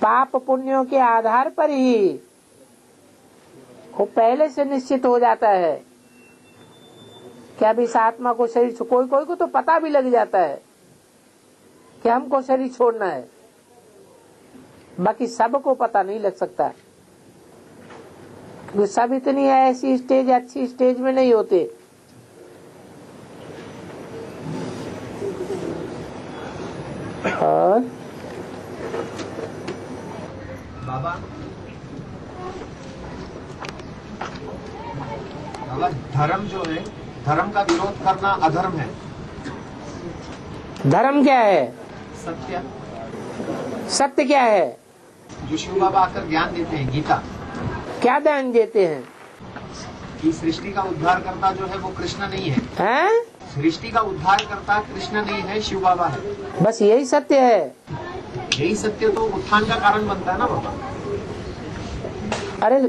पाप पुण्यों के आधार पर ही वो पहले से निश्चित हो जाता है कि अब इस आत्मा को शरीर, कोई कोई को तो पता भी लग जाता है कि हमको शरीर छोड़ना है, बाकी सबको पता नहीं लग सकता क्योंकि सब इतनी ऐसी स्टेज, अच्छी स्टेज में नहीं होते। और बाबा धर्म जो है, धर्म का विरोध करना अधर्म है। धर्म क्या है? सत्य। सत्य क्या है? जो शिव बाबा आकर ज्ञान देते हैं, गीता क्या ज्ञान देते हैं? कि सृष्टि का उद्धार करता जो है वो कृष्ण नहीं है। हैं? सृष्टि का उद्धार करता कृष्ण नहीं है, शिव बाबा है। बस यही सत्य है। यही सत्य तो उत्थान का कारण बनता है ना बाबा। अरे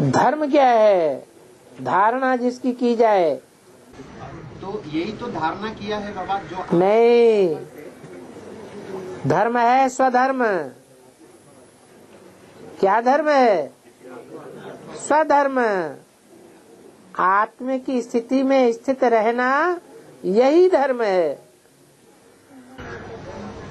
धर्म क्या है? धारणा जिसकी की जाए, तो यही तो धारणा किया है बाबा जो नहीं, धर्म है स्वधर्म। क्या धर्म है? स्वधर्म। आत्म की स्थिति में स्थित रहना यही धर्म है।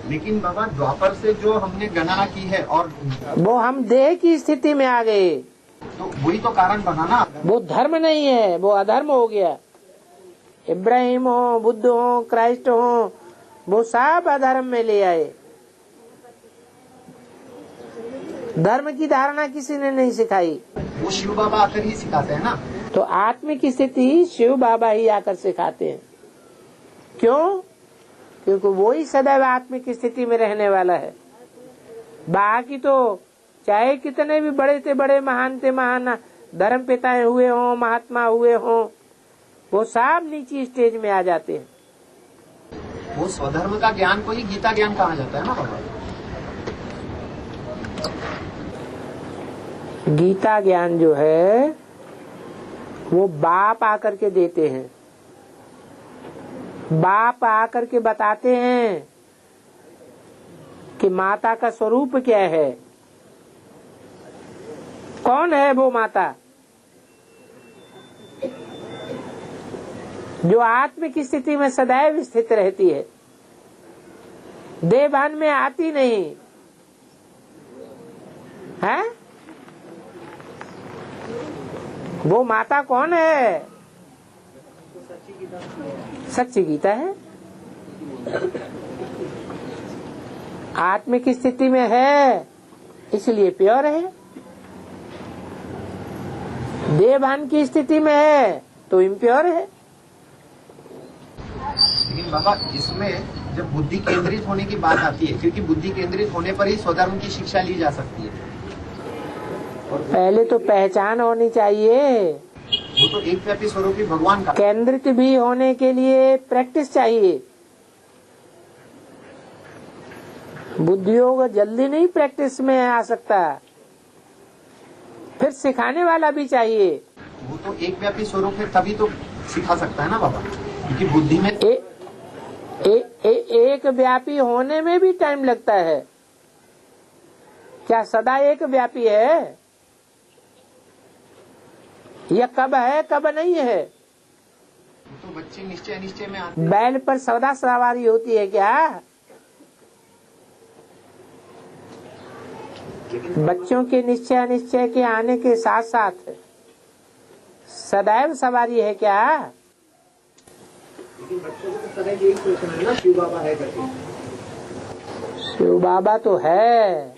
लेकिन बाबा द्वापर से जो हमने गणना की है और वो हम देह की स्थिति में आ गए, तो वही तो कारण बना ना। वो धर्म नहीं है, वो अधर्म हो गया। इब्राहिम हो, बुद्ध हो, क्राइस्ट हो, वो सब अधर्म में ले आए। धर्म की धारणा किसी ने नहीं सिखाई। वो शिव बाबा आकर ही सिखाते हैं ना। तो आत्म की स्थिति शिव बाबा ही आकर सिखाते हैं। क्यों? क्योंकि वो ही सदैव आत्म की स्थिति में रहने वाला है। बाकी तो चाहे कितने भी बड़े से बड़े महान से महान धर्म पिताएं हुए हों, महात्मा हुए हों, वो सब नीची स्टेज में आ जाते हैं। वो स्वधर्म का ज्ञान को ही गीता ज्ञान कहा जाता है ना बाबा। गीता ज्ञान जो है वो बाप आकर के देते हैं। बाप आकर के बताते हैं कि माता का स्वरूप क्या है, कौन है वो माता जो आत्म की स्थिति में सदैव स्थित रहती है, देहभान में आती नहीं है। वो माता कौन है? सच्ची गीता है। आत्म की स्थिति में है इसलिए प्योर है। देहभान की स्थिति में है तो इम्प्योर है। लेकिन बाबा इसमें जब बुद्धि केंद्रित होने की बात आती है, क्योंकि बुद्धि केंद्रित होने पर ही स्वधर्म की शिक्षा ली जा सकती है। पहले तो पहचान होनी चाहिए। वो तो एक व्यापी स्वरूपी भगवान का। केंद्रित भी होने के लिए प्रैक्टिस चाहिए। बुद्धि योग जल्दी नहीं प्रैक्टिस में आ सकता, फिर सिखाने वाला भी चाहिए। वो तो एक व्यापी स्वरूप है, तभी तो सिखा सकता है ना बाबा, क्योंकि बुद्धि में एक व्यापी होने में भी टाइम लगता है। क्या सदा एक व्यापी है? यह कब है कब नहीं है? तो बच्चे निश्चय अनिश्चय में आते। बैल पर सदा सवारी होती है क्या? बच्चों के निश्चय अनिश्चय के आने के साथ साथ सदैव सवारी है क्या? लेकिन बच्चों को तो सदैव यही सोचना है ना, शिव बाबा है करके। शिव बाबा तो है,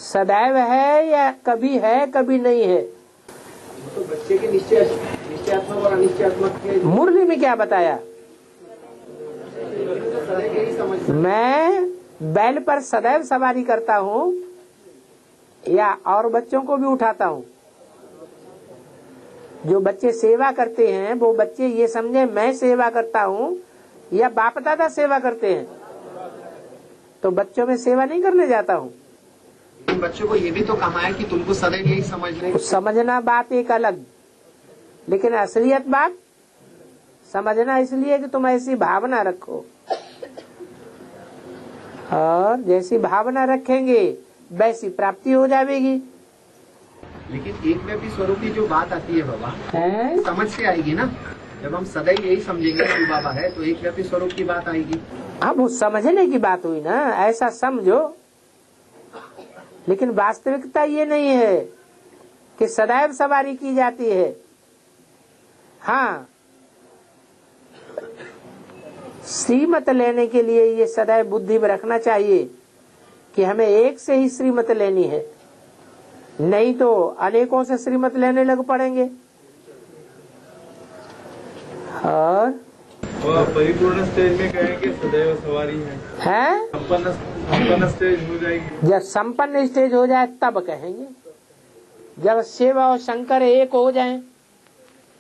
सदैव है या कभी है कभी नहीं है? तो बच्चे के निश्चयात्मक और अनिश्चयात्मक के मुरली में क्या बताया? सदैव यही समझ। मैं बैल पर सदैव सवारी करता हूँ या और बच्चों को भी उठाता हूँ। जो बच्चे सेवा करते हैं वो बच्चे ये समझे मैं सेवा करता हूँ या बाप दादा सेवा करते हैं, तो बच्चों में सेवा नहीं करने जाता हूँ। बच्चों को ये भी तो कहा है कि तुमको सदैव यही समझने। समझना बात एक अलग, लेकिन असलियत बात समझना इसलिए कि तुम ऐसी भावना रखो। और जैसी भावना रखेंगे वैसी प्राप्ति हो जाएगी। लेकिन एक व्यापी स्वरूप की जो बात आती है बाबा, है समझ से आएगी ना। जब हम सदैव यही समझेंगे शिव बाबा है तो एक व्यापी स्वरूप की बात आएगी। अब वो समझने की बात हुई ना, ऐसा समझो। लेकिन वास्तविकता ये नहीं है कि सदैव सवारी की जाती है। हाँ, श्रीमत लेने के लिए ये सदैव बुद्धि में रखना चाहिए कि हमें एक से ही श्रीमत लेनी है, नहीं तो अनेकों से श्रीमत लेने लग पड़ेंगे। और वो परिपूर्ण स्टेज में कहेंगे सदैव सवारी है, संपन्न स्टेज हो जाएगी। जब संपन्न स्टेज हो जाए तब कहेंगे। जब शिव और शंकर एक हो जाएं,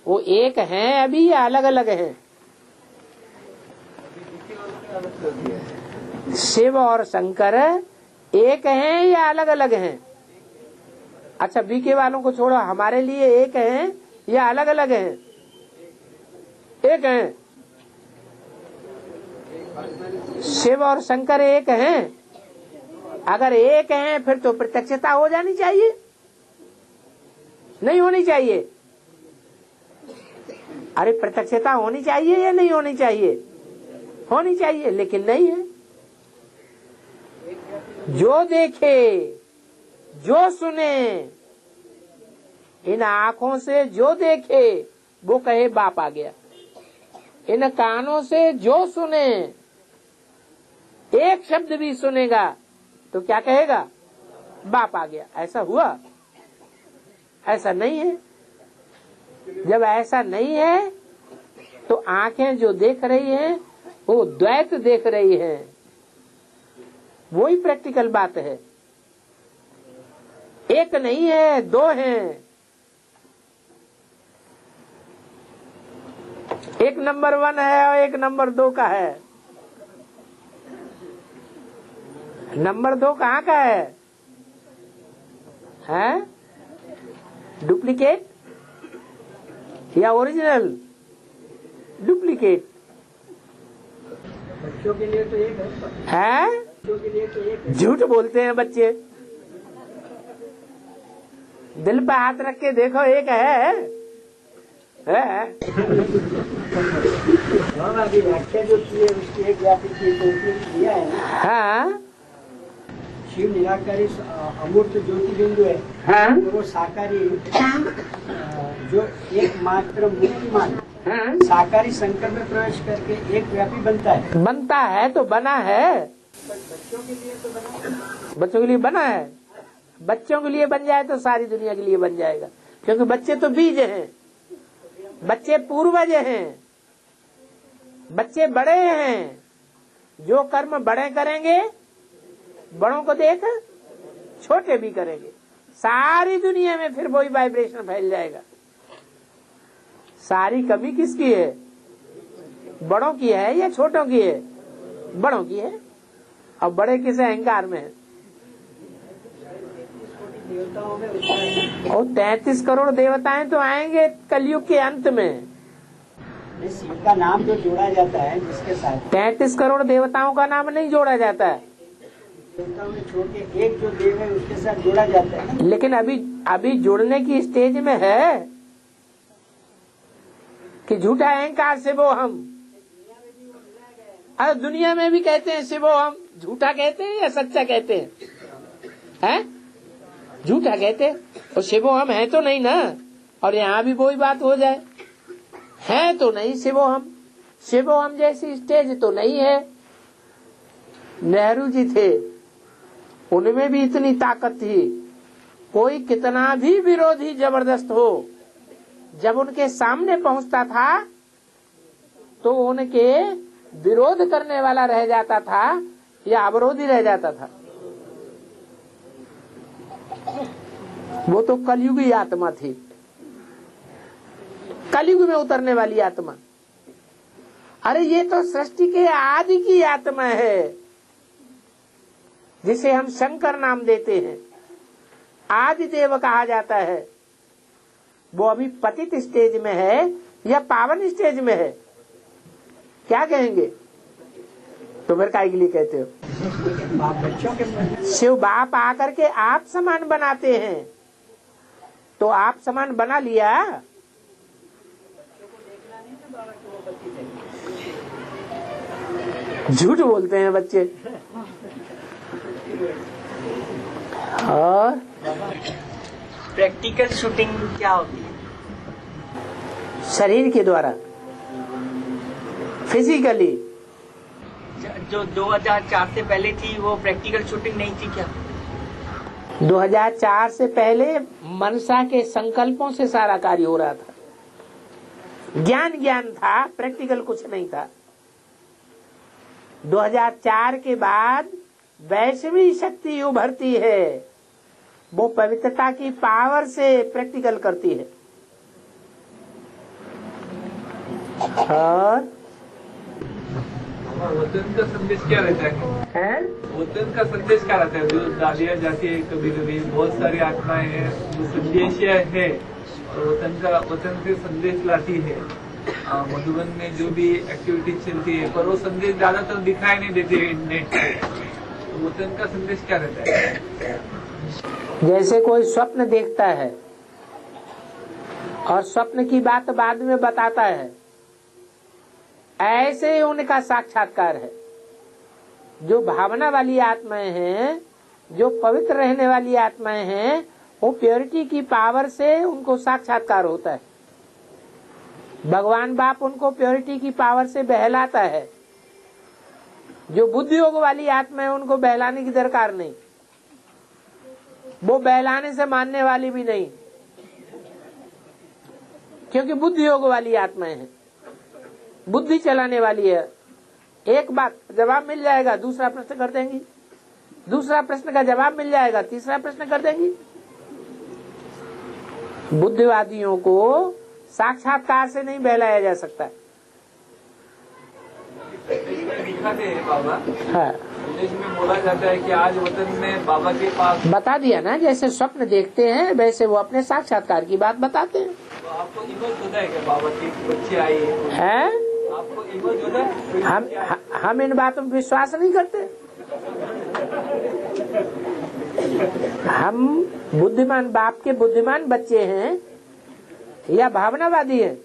वो एक हैं अभी या अलग अलग हैं? शिव और शंकर एक हैं या अलग अलग हैं? अच्छा, बीके वालों को छोड़ो, हमारे लिए एक हैं या अलग अलग हैं? एक हैं। शिव और शंकर एक हैं। अगर एक हैं फिर तो प्रत्यक्षता हो जानी चाहिए, नहीं होनी चाहिए? अरे प्रत्यक्षता होनी चाहिए या नहीं होनी चाहिए? होनी चाहिए, लेकिन नहीं है। जो देखे, जो सुने, इन आंखों से जो देखे वो कहे बाप आ गया। इन कानों से जो सुने, एक शब्द भी सुनेगा तो क्या कहेगा? बाप आ गया। ऐसा हुआ? ऐसा नहीं है। जब ऐसा नहीं है तो आंखें जो देख रही हैं वो द्वैत देख रही हैं। वही प्रैक्टिकल बात है। एक नहीं है, दो हैं। एक नंबर 1 है और एक नंबर 2 का है। नंबर 2 कहाँ का है? हैं? डुप्लीकेट या ओरिजिनल? डुप्लीकेट। बच्चों के लिए तो एक है? बच्चों के लिए तो एक झूठ बोलते हैं बच्चे। दिल पे हाथ रख के देखो, एक है। अभी व्याख्या जो की है उसकी एक व्यापी की तो दिया है ना। हाँ शिव निराकारी अमूर्त ज्योति बिंदु है। हाँ तो वो साकारी जो एक मात्र मूर्तिमान हाँ। साकारी संकल्प में प्रवेश करके एक व्यापी बनता है। बनता है तो बना है। बच्चों के लिए तो बना, बच्चों के लिए बना है। बच्चों के लिए बन जाए तो सारी दुनिया के लिए बन जाएगा, क्योंकि बच्चे तो बीज हैं, बच्चे पूर्वज हैं, बच्चे बड़े हैं। जो कर्म बड़े करेंगे, बड़ों को देख छोटे भी करेंगे। सारी दुनिया में फिर वही वाइब्रेशन फैल जाएगा। सारी कमी किसकी है? बड़ों की है या छोटों की है? बड़ों की है। और बड़े किस अहंकार में है? देवताओं में उसका और 33 करोड़ देवताएं तो आएंगे कलयुग के अंत में। शिव का नाम जो जोड़ा जाता है जिसके साथ 33 करोड़ देवताओं का नाम नहीं जोड़ा जाता है, देवताओं में छोड़ के एक जो देव है उसके साथ जोड़ा जाता है। लेकिन अभी जुड़ने की स्टेज में है कि झूठा अहंकार से वो हम। अरे दुनिया में भी कहते हैं शिवो हम। झूठा कहते हैं या सच्चा कहते हैं? हैं? झूठा कहते हैं। और शिवो हम है तो नहीं ना। और यहाँ भी वही बात हो जाए, है तो नहीं शिवो हम। शिवो हम जैसी स्टेज तो नहीं है। नेहरू जी थे, उनमें भी इतनी ताकत थी। कोई कितना भी विरोधी जबरदस्त हो, जब उनके सामने पहुंचता था तो उनके विरोध करने वाला रह जाता था या अवरोधी रह जाता था। वो तो कलयुगी आत्मा थी, कलयुग में उतरने वाली आत्मा। अरे ये तो सृष्टि के आदि की आत्मा है, जिसे हम शंकर नाम देते हैं, आदि देव कहा जाता है। वो अभी पतित स्टेज में है या पावन स्टेज में है? क्या कहेंगे? तो फिर काय के लिए कहते हो? बाप बच्चों के शिव बाप आकर के आप समान बनाते हैं, तो आप समान बना लिया। झूठ बोलते हैं बच्चे। और प्रैक्टिकल शूटिंग क्या होती है? शरीर के द्वारा फिजिकली। जो 2004 से पहले थी वो प्रैक्टिकल शूटिंग नहीं थी क्या? 2004 से पहले मनसा के संकल्पों से सारा कार्य हो रहा था। ज्ञान था, प्रैक्टिकल कुछ नहीं था। 2004 के बाद वैश्वी शक्ति उभरती है, वो पवित्रता की पावर से प्रैक्टिकल करती है। और वतन का संदेश क्या रहता है? वतन का संदेश क्या रहता है? जो डालिया जाती है कभी कभी, बहुत सारी आत्माएं हैं, जो संदेश है और वतन से संदेश लाती है। मधुबन में जो भी एक्टिविटी चलती है, पर वो संदेश ज्यादातर दिखाई नहीं देते नेट पे। तो वतन का संदेश क्या रहता है? जैसे कोई स्वप्न देखता है और स्वप्न की बात बाद में बताता है, ऐसे ही उनका साक्षात्कार है। जो भावना वाली आत्माएं हैं, जो पवित्र रहने वाली आत्माएं हैं, वो प्योरिटी की पावर से उनको साक्षात्कार होता है। भगवान बाप उनको प्योरिटी की पावर से बहलाता है। जो बुद्धि योग वाली आत्मा है, उनको बहलाने की दरकार नहीं, वो बहलाने से मानने वाली भी नहीं, क्योंकि बुद्धि योग वाली आत्माएं हैं, बुद्धि चलाने वाली है। एक बात जवाब मिल जाएगा, दूसरा प्रश्न कर देंगी, दूसरा प्रश्न का जवाब मिल जाएगा, तीसरा प्रश्न कर देंगी। बुद्धिवादियों को साक्षात्कार से नहीं बहलाया जा सकता। दिखाते हैं बाबा। हाँ, संदेश में बोला जाता है कि आज वतन में बाबा के पास। बता दिया ना, जैसे स्वप्न देखते हैं वैसे वो अपने साक्षात्कार की बात बताते हैं। तो आपको इमेज होता है कि बाबा के बच्चे आए हैं? आपको इमेज होता है? हम इन बातों में विश्वास नहीं करते। हम बुद्धिमान बाप के बुद्धिमान बच्चे हैं या भावनावादी हैं?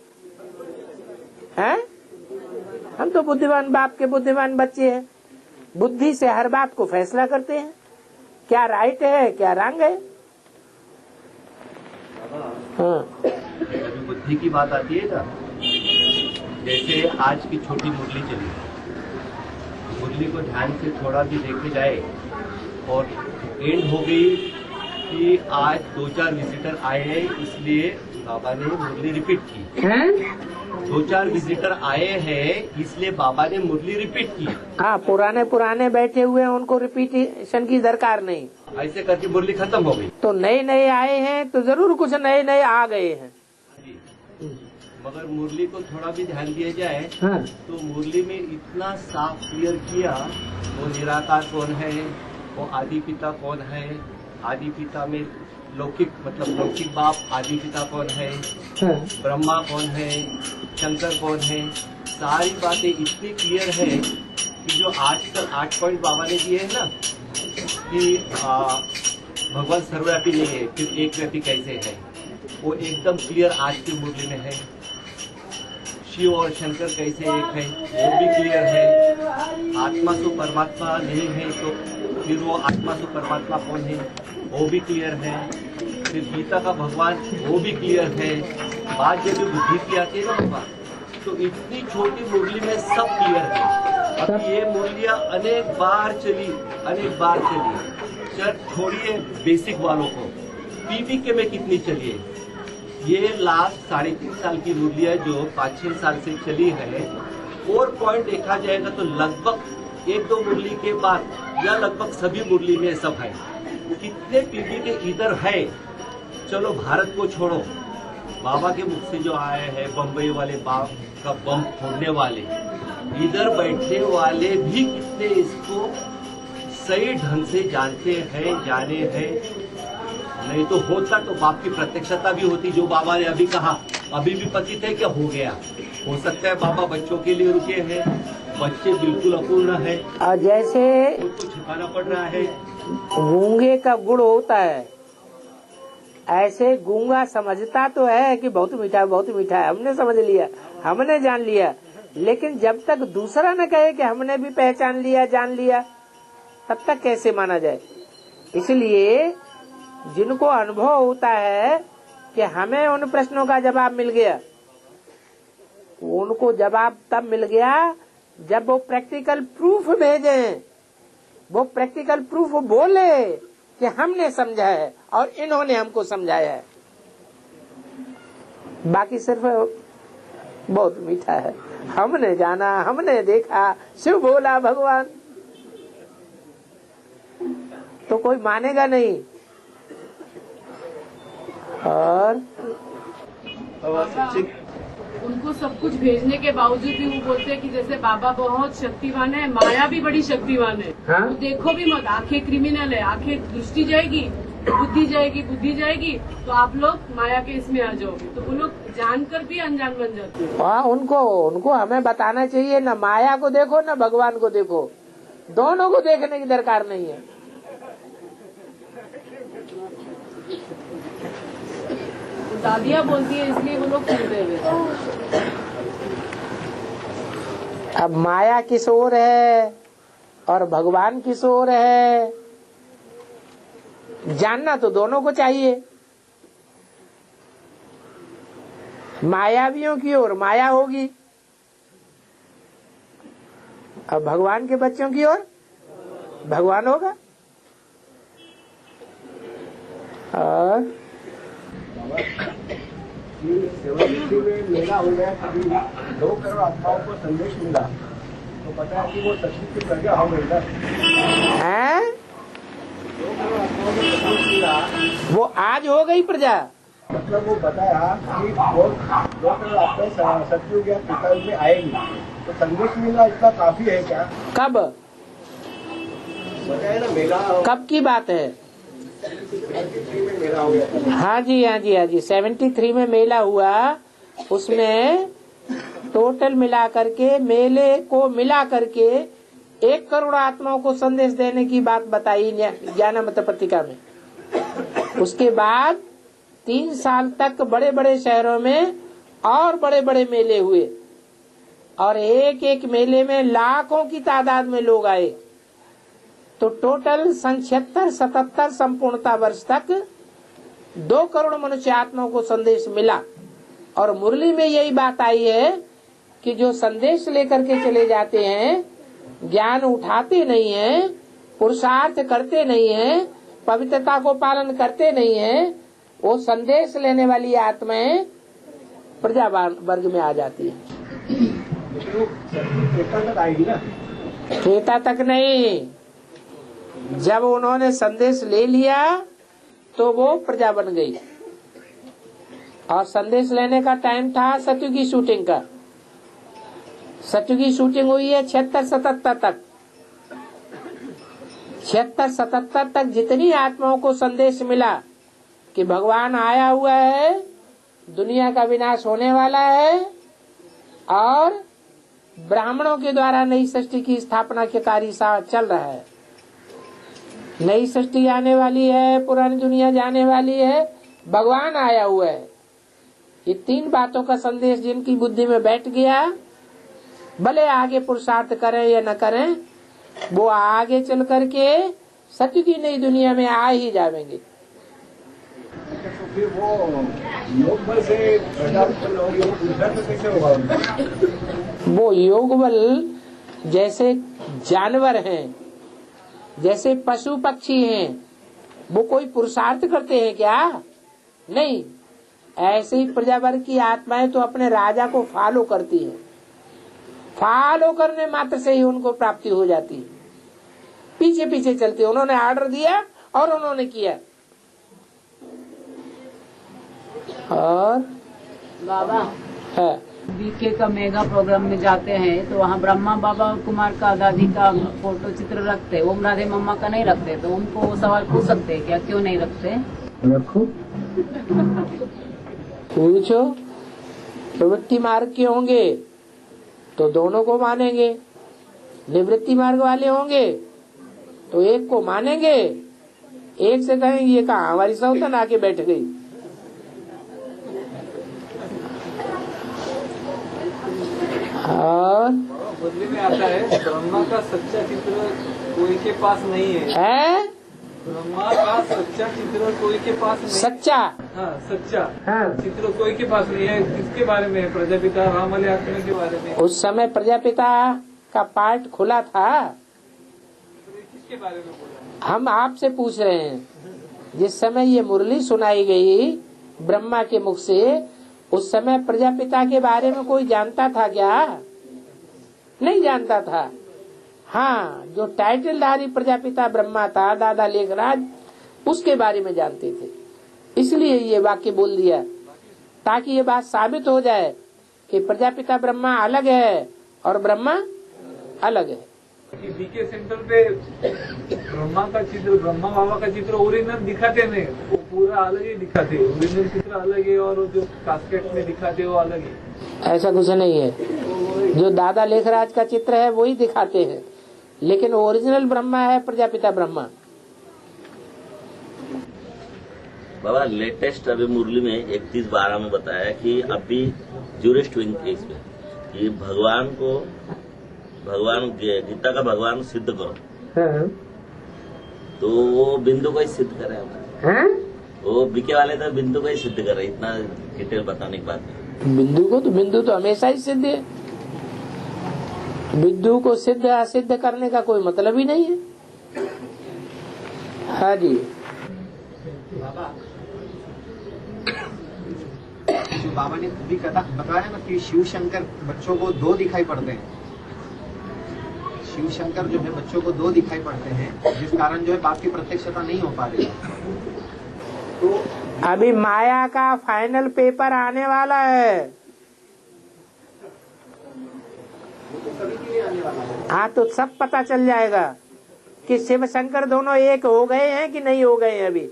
हम तो बुद्धिमान बाप के बुद्धिमान बच्चे हैं। बुद्धि से हर बात को फैसला करते हैं, क्या राइट है क्या रॉन्ग है। हाँ, बुद्धि की बात आती है ना, जैसे आज की छोटी मुरली चली, मुरली को ध्यान से थोड़ा भी देखे जाए और एंड हो गई कि आज 2-4 विजिटर आए हैं, इसलिए बाबा ने मुरली रिपीट की। 2-4 विजिटर आए हैं इसलिए बाबा ने मुरली रिपीट की। हाँ, पुराने बैठे हुए हैं, उनको रिपीटेशन की दरकार नहीं। ऐसे करके मुरली खत्म हो गई। तो नए आए हैं तो जरूर कुछ नए आ गए हैं। मगर मुरली को थोड़ा भी ध्यान दिया जाए हाँ। तो मुरली में इतना साफ क्लियर किया, वो निराकार कौन है, वो आदि पिता कौन है, आदि पिता में लौकिक मतलब लौकिक बाप आदि पिता कौन है, हाँ। ब्रह्मा कौन है, शंकर कौन है, सारी बातें इतनी क्लियर है कि जो आजकल 8 पॉइंट बाबा ने दिए हैं ना कि भगवान सर्वव्यापी नहीं है, फिर एक व्यापी कैसे है, वो एकदम क्लियर आज की मुरली में है। शिव और शंकर कैसे एक है वो भी क्लियर है। आत्मा तो परमात्मा नहीं है तो फिर वो आत्मा तो परमात्मा कौन है वो भी क्लियर है। फिर गीता का भगवान वो भी क्लियर है। बात जब बुद्धि की आती है ना बाबा, तो इतनी छोटी मुरली में सब क्लियर है। अब ये मुरलियां अनेक बार चली। चल छोड़िए बेसिक वालों को, पीपीके में कितनी चली है। ये लास्ट 3.5 साल की मुरलियां जो 5-6 साल से चली है, और पॉइंट देखा जाएगा तो लगभग 1-2 मुरली के बाद या लगभग सभी मुरली में सब है। कितने पीपीके इधर है। चलो भारत को छोड़ो, बाबा के मुख से जो आए हैं बम्बई वाले बाप का बम फोड़ने वाले, इधर बैठने वाले भी कितने इसको सही ढंग से जानते हैं, जाने हैं। नहीं तो होता तो बाप की प्रत्यक्षता भी होती, जो बाबा ने अभी कहा। अभी भी पतित है क्या हो गया, हो सकता है बाबा बच्चों के लिए रुके हैं, बच्चे बिल्कुल अपूर्ण है, और जैसे उनको छिपाना पड़ रहा है। गूंगे का गुड़ होता है, ऐसे गूंगा समझता तो है कि बहुत मीठा है, हमने समझ लिया, हमने जान लिया, लेकिन जब तक दूसरा न कहे कि हमने भी पहचान लिया, जान लिया, तब तक कैसे माना जाए। इसलिए जिनको अनुभव होता है कि हमें उन प्रश्नों का जवाब मिल गया, उनको जवाब तब मिल गया जब वो प्रैक्टिकल प्रूफ भेजे, वो प्रैक्टिकल प्रूफ बोले कि हमने समझा है और इन्होंने हमको समझाया है। बाकी सिर्फ बहुत मीठा है, हमने जाना, हमने देखा, शिव बोला भगवान, तो कोई मानेगा नहीं। और उनको सब कुछ भेजने के बावजूद भी वो बोलते हैं कि जैसे बाबा बहुत शक्तिवान है, माया भी बड़ी शक्तिवान है। हाँ? तो देखो भी मत, आंखें क्रिमिनल है, आंखें दृष्टि जाएगी, बुद्धि जाएगी, तो आप लोग माया के इसमें आ जाओगे। तो वो लोग जानकर भी अनजान बन जाते हैं। हाँ, उनको हमें बताना चाहिए, न माया को देखो न भगवान को देखो, दोनों को देखने की दरकार नहीं है। दादियाँ बोलती है इसलिए वो लोग सुनते हुए। अब माया किस ओर है और भगवान किस ओर है, जानना तो दोनों को चाहिए। मायावियों की ओर माया होगी, अब भगवान के बच्चों की ओर भगवान होगा। और 73 में मेला हो गया, कभी 2 करोड़ आत्माओं को संदेश मिला, तो पता है कि वो सचमुच की प्रज्ञा हो गई ना। हैं? 2 करोड़ आत्माओं को संदेश मिला, वो आज हो गई प्रजा, मतलब वो बताया कि वो 2 करोड़ आत्माएं सतयुग या त्रेतायुग में आएगी, तो संदेश मिलना इतना काफी है क्या? कब बताया ना, मेला कब की बात है? 73 में मेला हो गया। हाँ जी 73 में मेला हुआ, उसमें टोटल मिला करके, मेले को मिला करके 1 करोड़ आत्माओं को संदेश देने की बात बताई ज्ञानामृत पत्रिका में। उसके बाद 3 साल तक बड़े बड़े शहरों में और बड़े बड़े मेले हुए, और एक एक मेले में लाखों की तादाद में लोग आए। तो टोटल सन 76-77 संपूर्णता वर्ष तक 2 करोड़ मनुष्य आत्माओं को संदेश मिला। और मुरली में यही बात आई है कि जो संदेश लेकर के चले जाते हैं, ज्ञान उठाते नहीं हैं, पुरुषार्थ करते नहीं हैं, पवित्रता को पालन करते नहीं हैं, वो संदेश लेने वाली आत्माएं प्रजा वर्ग में आ जाती है। त्रेता तक आएगी ना? त्रेता तक नहीं, जब उन्होंने संदेश ले लिया तो वो प्रजा बन गई। और संदेश लेने का टाइम था सतयुगी शूटिंग का। सतयुगी शूटिंग हुई है 76-77 तक। 76-77 तक जितनी आत्माओं को संदेश मिला कि भगवान आया हुआ है, दुनिया का विनाश होने वाला है, और ब्राह्मणों के द्वारा नई सृष्टि की स्थापना के कार्य चल रहा है। नई सृष्टि आने वाली है, पुरानी दुनिया जाने वाली है, भगवान आया हुआ है। ये 3 बातों का संदेश जिनकी बुद्धि में बैठ गया, भले आगे पुरुषार्थ करें या न करें, वो आगे चल करके सत्य की नई दुनिया में आ ही जाएंगे। तो फिर वो योग बल से प्रजा उत्पन्न होगी, वो उद्धर में कैसे होगा? वो योग बल जैसे जानवर हैं, जैसे पशु पक्षी हैं, वो कोई पुरुषार्थ करते हैं क्या? नहीं। ऐसे ही प्रजावर्ग की आत्माएं तो अपने राजा को फॉलो करती हैं, फॉलो करने मात्र से ही उनको प्राप्ति हो जाती है। पीछे पीछे चलती है, उन्होंने ऑर्डर दिया और उन्होंने किया। और बाबा है बीके का मेगा प्रोग्राम में जाते हैं तो वहाँ ब्रह्मा बाबा और कुमार का दादी का फोटो चित्र रखते, ओम राधे मम्मा का नहीं रखते, तो उनको वो सवाल पूछ सकते हैं क्या, क्यों नहीं रखते? रखो, पूछो। प्रवृत्ति मार्ग के होंगे तो दोनों को मानेंगे, निवृत्ति मार्ग वाले होंगे तो एक को मानेंगे, एक से कहेंगे ये कहाँ हमारी सौतन आके बैठ गई। और मुरली में आता है ब्रह्मा का सच्चा चित्र कोई के पास नहीं है। ब्रह्मा का सच्चा चित्र कोई के पास नहीं। सच्चा, हाँ सच्चा हाँ। चित्र कोई के पास नहीं है। किसके बारे में? प्रजापिता रामले आत्मा के बारे में। उस समय प्रजापिता का पार्ट खुला था। किसके बारे में बोला? हम आपसे पूछ रहे हैं, जिस समय ये मुरली सुनाई गई ब्रह्मा के मुख से, उस समय प्रजापिता के बारे में कोई जानता था क्या? नहीं जानता था। हाँ, जो टाइटलधारी प्रजापिता ब्रह्मा था, दादा लेखराज, उसके बारे में जानते थे। इसलिए ये वाक्य बोल दिया ताकि ये बात साबित हो जाए कि प्रजापिता ब्रह्मा अलग है और ब्रह्मा अलग है। बीके सेंटर पे ब्रह्मा का चित्र, ब्रह्मा बाबा का चित्र ओरिजिनल दिखाते नहीं, वो पूरा अलग ही दिखाते। ओरिजिनल चित्र अलग है और जो कास्केट में दिखाते वो अलग है। ऐसा कुछ नहीं है। जो दादा लेखराज का चित्र है वही दिखाते हैं, लेकिन ओरिजिनल ब्रह्मा है प्रजापिता ब्रह्मा। बाबा लेटेस्ट अभी मुरली में 31/12 में बताया कि अभी जूरिस्ट विंग केस में कि भगवान गीता का भगवान सिद्ध करो। हाँ। तो वो बिंदु को ही सिद्ध करे। हाँ? वो बीके वाले तो बिंदु को ही सिद्ध करे, इतना डिटेल बताने की बात नहीं। बिंदु तो हमेशा ही सिद्ध है। बिंदु को सिद्ध असिद्ध करने का कोई मतलब ही नहीं है। हाँ जी। जो बाबा ने भी बताया ना कि शिव शंकर बच्चों को दो दिखाई पड़ते हैं। शिव शंकर जो है बच्चों को दो दिखाई पड़ते हैं, जिस कारण जो है बाप की प्रत्यक्षता नहीं हो पा रही। तो अभी माया का फाइनल पेपर आने वाला है। हाँ, तो सब पता चल जाएगा कि शिव शंकर दोनों एक हो गए हैं कि नहीं हो गए हैं अभी।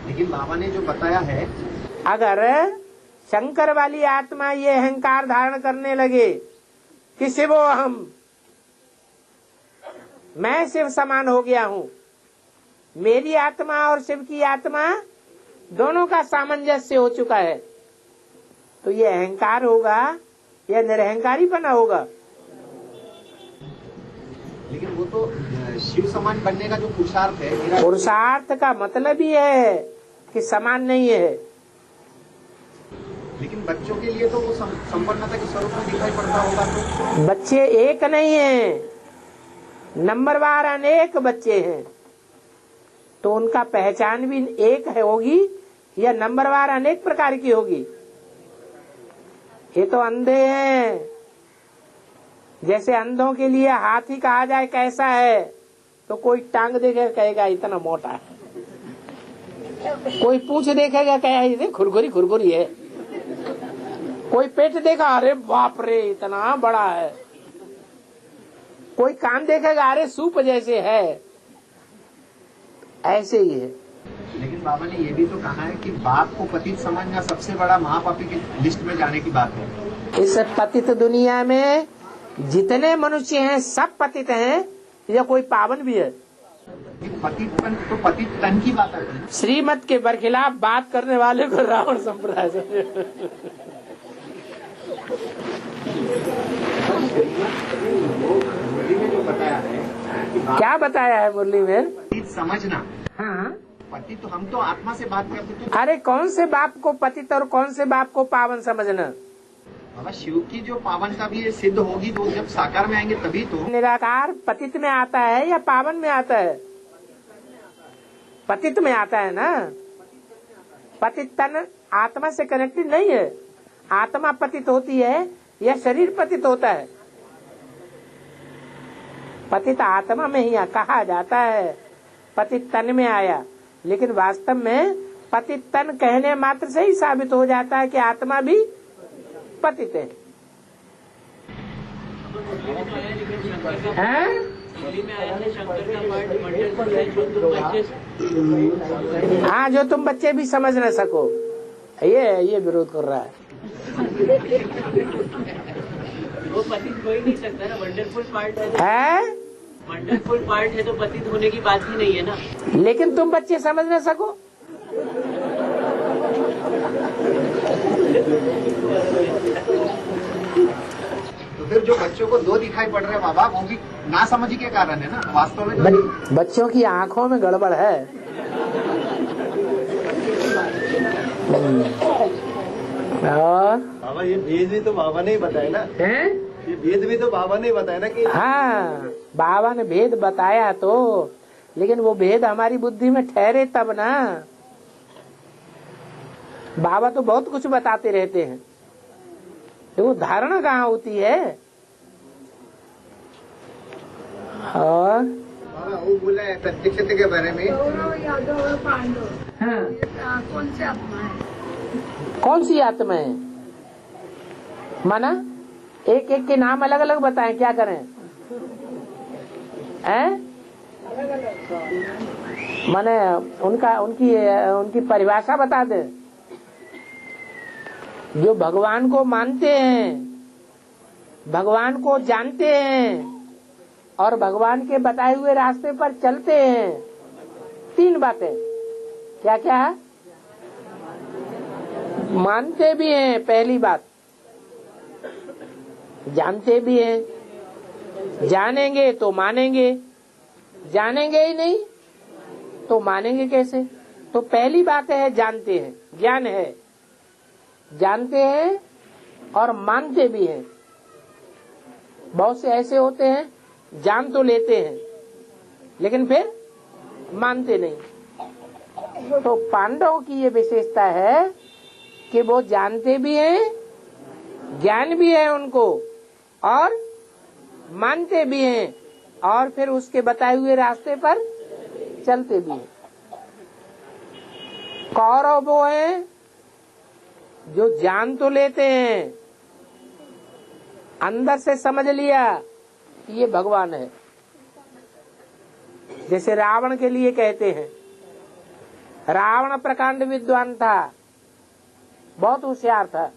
लेकिन बाबा ने जो बताया है, अगर शंकर वाली आत्मा ये अहंकार धारण करने लगे कि शिवो हम, मैं शिव समान हो गया हूँ, मेरी आत्मा और शिव की आत्मा दोनों का सामंजस्य हो चुका है, तो ये अहंकार होगा या निरहंकारी बना होगा? लेकिन वो तो शिव समान बनने का जो पुरुषार्थ है, पुरुषार्थ का मतलब ही है कि समान नहीं है। लेकिन बच्चों के लिए तो वो संपन्नता के स्वरूप में दिखाई पड़ता होगा। तो बच्चे एक नहीं है, नंबरवार अनेक बच्चे हैं, तो उनका पहचान भी एक है होगी या नंबरवार अनेक प्रकार की होगी? ये तो अंधे हैं। जैसे अंधों के लिए हाथी कहा जाए कैसा है, तो कोई टांग देखेगा कहेगा इतना मोटा है, कोई पूंछ देखेगा कहेगा खुरखुरी खुरखुरी है, कोई पेट देखा अरे बाप रे इतना बड़ा है, कोई कान देखेगा अरे सूप जैसे है। ऐसे ही है। लेकिन बाबा ने ये भी तो कहा है कि बाप को पतित समझना सबसे बड़ा महापापी की लिस्ट में जाने की बात है। इस पतित दुनिया में जितने मनुष्य हैं सब पतित हैं या कोई पावन भी है? पतितपन तो पतित तन की बात है। श्रीमत के बरखिलाफ बात करने वाले को रावण संप्रदाय समझे। मुरली में जो बताया है कि क्या बताया है मुरली में? पतित समझना। हाँ, पतित तो हम तो आत्मा से बात करते थे। अरे कौन से बाप को पतित और कौन से बाप को पावन समझना? बाबा शिव की जो पावनता भी सिद्ध होगी तो जब साकार में आएंगे तभी तो। निराकार पतित में आता है या पावन में आता है? पतित में आता है ना। पतित तन आत्मा से कनेक्टेड नहीं है। आत्मा पतित होती है या शरीर पतित होता है? पतित आत्मा में ही कहा जाता है, पतित तन में आया, लेकिन वास्तव में पतित तन कहने मात्र से ही साबित हो जाता है कि आत्मा भी पतित है। हाँ, जो तुम बच्चे भी समझ न सको, ये विरोध कर रहा है। वो पतित हो ही नहीं सकता ना, वंडरफुल पार्ट है। वंडरफुल पार्ट है तो पतित होने की बात ही नहीं है ना। लेकिन तुम बच्चे समझ न सको। तो फिर जो बच्चों को दो दिखाई पड़ रहे हैं बाबा, वो भी नासमझी के कारण है ना, वास्तव में तो बच्चों की आंखों में गड़बड़ है। और बाबा ये भेद भी तो बाबा ने ही बताया ना, हैं? ये भेद भी तो बाबा ने ही बताया ना कि हाँ, बाबा ने भेद बताया तो, लेकिन वो भेद हमारी बुद्धि में ठहरे तब ना। बाबा तो बहुत कुछ बताते रहते हैं, तो वो धारणा कहाँ होती है। और बाबा वो बोला है प्रत्यक्षता के बारे में, यादव और पांडव हाँ, कौन से आत्मा है? कौन सी आत्मा है? माना एक एक के नाम अलग अलग बताएं, क्या करें? हैं? माने उनकी परिभाषा बता दे। जो भगवान को मानते हैं, भगवान को जानते हैं और भगवान के बताए हुए रास्ते पर चलते हैं, तीन बातें। क्या क्या? मानते भी हैं, पहली बात, जानते भी हैं। जानेंगे तो मानेंगे, जानेंगे ही नहीं तो मानेंगे कैसे? तो पहली बात है जानते हैं, ज्ञान है, जानते हैं और मानते भी हैं। बहुत से ऐसे होते हैं जान तो लेते हैं लेकिन फिर मानते नहीं। तो पांडवों की ये विशेषता है कि वो जानते भी हैं, ज्ञान भी है उनको और मानते भी हैं और फिर उसके बताए हुए रास्ते पर चलते भी हैं। कौरव वो हैं जो जान तो लेते हैं, अंदर से समझ लिया कि ये भगवान है। जैसे रावण के लिए कहते हैं, रावण प्रकांड विद्वान था, बहुत होशियार था।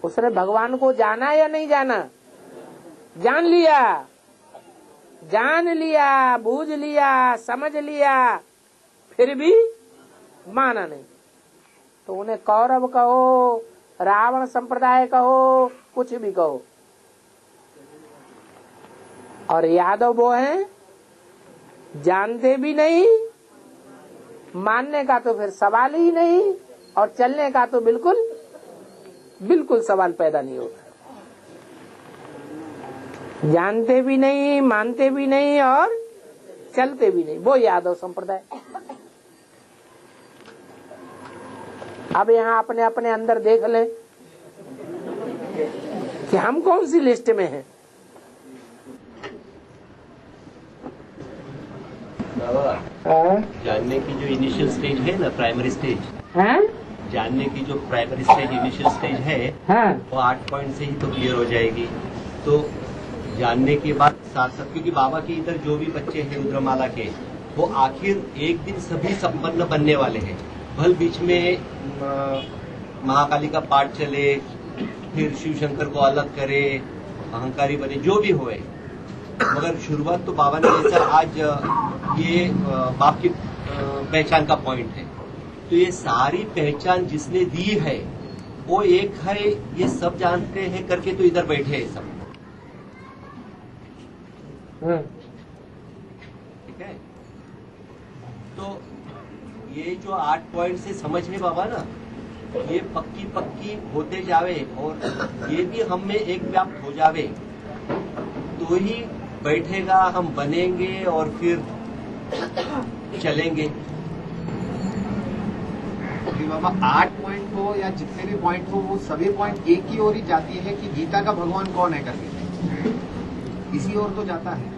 उसने भगवान को जाना या नहीं जाना? जान लिया, जान लिया, बूझ लिया, समझ लिया, फिर भी माना नहीं। तो उन्हें कौरव कहो, रावण संप्रदाय कहो, कुछ भी कहो। और यादव वो हैं जानते भी नहीं, मानने का तो फिर सवाल ही नहीं और चलने का तो बिल्कुल सवाल पैदा नहीं होता। जानते भी नहीं, मानते भी नहीं और चलते भी नहीं, वो यादव संप्रदाय। अब यहाँ अपने अपने अंदर देख ले कि हम कौन सी लिस्ट में हैं। जानने की जो इनिशियल स्टेज है ना, प्राइमरी स्टेज, हैं? जानने की जो प्राइमरी स्टेज, इनिशियल स्टेज है, हाँ। वो 8 पॉइंट से ही तो क्लियर हो जाएगी। तो जानने के बाद साथ साथ, क्योंकि बाबा के इधर जो भी बच्चे हैं रुद्रमाला के, वो आखिर एक दिन सभी संपन्न बनने वाले हैं। भल बीच में महाकाली का पाठ चले, फिर शिव शंकर को अलग करे, अहंकारी बने, जो भी होए, मगर शुरुआत तो बाबा ने जैसा आज ये बाप की पहचान का पॉइंट है, तो ये सारी पहचान जिसने दी है वो एक है, ये सब जानते हैं करके तो इधर बैठे हैं सब। ठीक है, तो ये जो 8 पॉइंट से समझ में बाबा ना, ये पक्की पक्की होते जावे और ये भी हम में एक व्याप्त हो जावे तो ही बैठेगा, हम बनेंगे और फिर चलेंगे। बाबा 8 पॉइंट हो या जितने भी पॉइंट हो, वो सभी पॉइंट एक ही ओर ही जाती है कि गीता का भगवान कौन है करके, इसी ओर तो जाता है।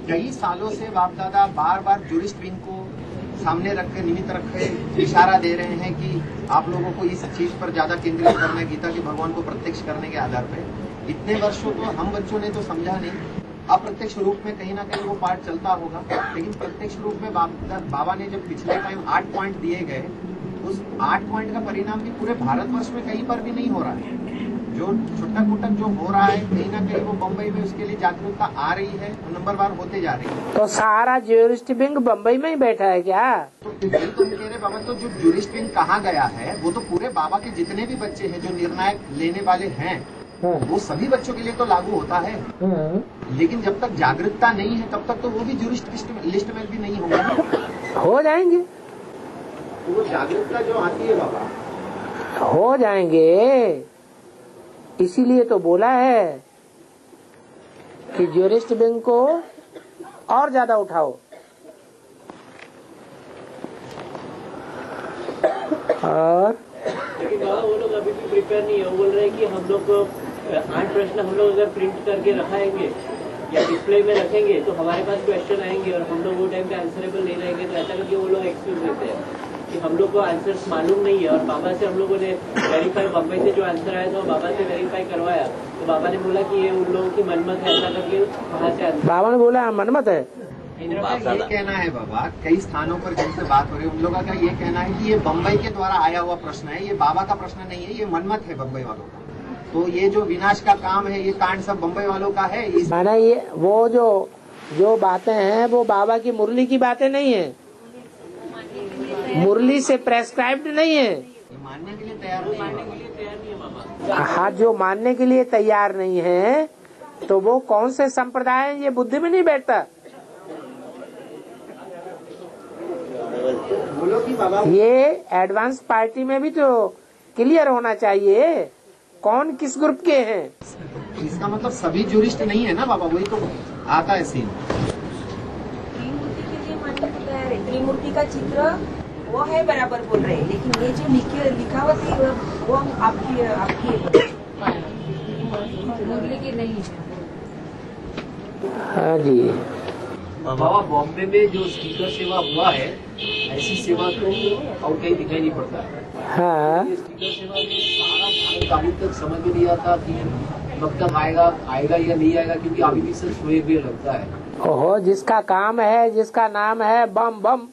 कई सालों से बाप दादा बार बार जूरिस्ट विंग को सामने रख के, निमित्त रखे इशारा दे रहे हैं कि आप लोगों को इस चीज पर ज्यादा केंद्रित करना है, गीता के भगवान को प्रत्यक्ष करने के आधार पर। इतने वर्षों तो हम बच्चों ने तो समझा नहीं, अप्रत्यक्ष रूप में कहीं ना कहीं वो पार्ट चलता होगा, लेकिन प्रत्यक्ष रूप में बाबा ने जब पिछले टाइम 8 पॉइंट दिए गए, उस 8 पॉइंट का परिणाम भी पूरे भारतवर्ष में कहीं पर भी नहीं हो रहा है। जो छुटक मुटक जो हो रहा है कहीं ना कहीं वो बम्बई में उसके लिए जागरूकता आ रही है, नंबरवार होते जा रही है। तो सारा ज्यूरिस्ट विंग बम्बई में ही बैठा है क्या? तो यही तो हम कह रहे बाबा, तो जो ज्यूरिस्ट विंग कहा गया है वो तो पूरे बाबा के जितने भी बच्चे हैं जो निर्णय लेने वाले हैं वो सभी बच्चों के लिए तो लागू होता है। लेकिन जब तक जागरूकता नहीं है तब तक तो वो भी ज्यूरिस्ट लिस्ट में भी नहीं होंगे। हो जाएंगे, तो वो जागरूकता जो आती है बाबा, हो जाएंगे। इसीलिए तो बोला है कि ज्यूरिस्ट विंग को और ज्यादा उठाओ। और लेकिन बाबा वो लोग अभी भी प्रिपेयर नहीं है। वो बोल रहे हैं कि हम लोग 8 प्रश्न हम लोग अगर प्रिंट करके रखाएंगे या डिस्प्ले में रखेंगे तो हमारे पास क्वेश्चन आएंगे और हम लोग वो टाइम पे आंसरेबल नहीं रहेंगे। तो ऐसा करके वो लोग एक्सक्यूज देते हैं कि हम लोग को आंसर्स मालूम नहीं है। और बाबा से हम लोगों ने वेरीफाई, बम्बई से जो आंसर आया था बाबा से वेरीफाई करवाया तो बाबा ने बोला कि ये उन लोगों की मनमत है। ऐसा करके वहाँ से बाबा ने बोला मनमत है। ये कहना है बाबा, कई स्थानों पर जिनसे बात हो रही है उन लोगों का ये कहना है कि ये बम्बई के द्वारा आया हुआ प्रश्न है, ये बाबा का प्रश्न नहीं है, ये मनमत है बम्बई वालों का। तो ये जो विनाश का काम है ये कांड सब बम्बई वालों का है। माना ये वो जो बातें हैं वो बाबा की मुरली की बातें नहीं है, मुरली से प्रेस्क्राइब्ड नहीं है। मानने के लिए तैयार नहीं है बाबा। हाँ, जो मानने के लिए तैयार नहीं है तो वो कौन से संप्रदाय है ये बुद्धि में नहीं बैठता। ये एडवांस पार्टी में भी तो क्लियर होना चाहिए कौन किस ग्रुप के हैं। इसका मतलब सभी ज्यूरिस्ट नहीं है ना बाबा, वही तो आता है सीन। त्रिमूर्ति के लिए मानने को तैयार है। त्रिमूर्ति का चित्र वो है बराबर बोल रहे हैं, लेकिन ये जो लिखावट है वो आपकी मुरली की नहीं है। हाँ जी बाबा, बॉम्बे में जो स्पीकर सेवा हुआ है ऐसी सेवा तो और कहीं दिखाई नहीं पड़ता है। हाँ, ये स्पीकर सेवा में सारा भारत अभी तक समझ में नहीं आता कि कब तक आएगा या नहीं आएगा, क्योंकि अभी भी सिर्फ सोए हुए लगता है। ओहो, जिसका काम है, जिसका नाम है बम बम,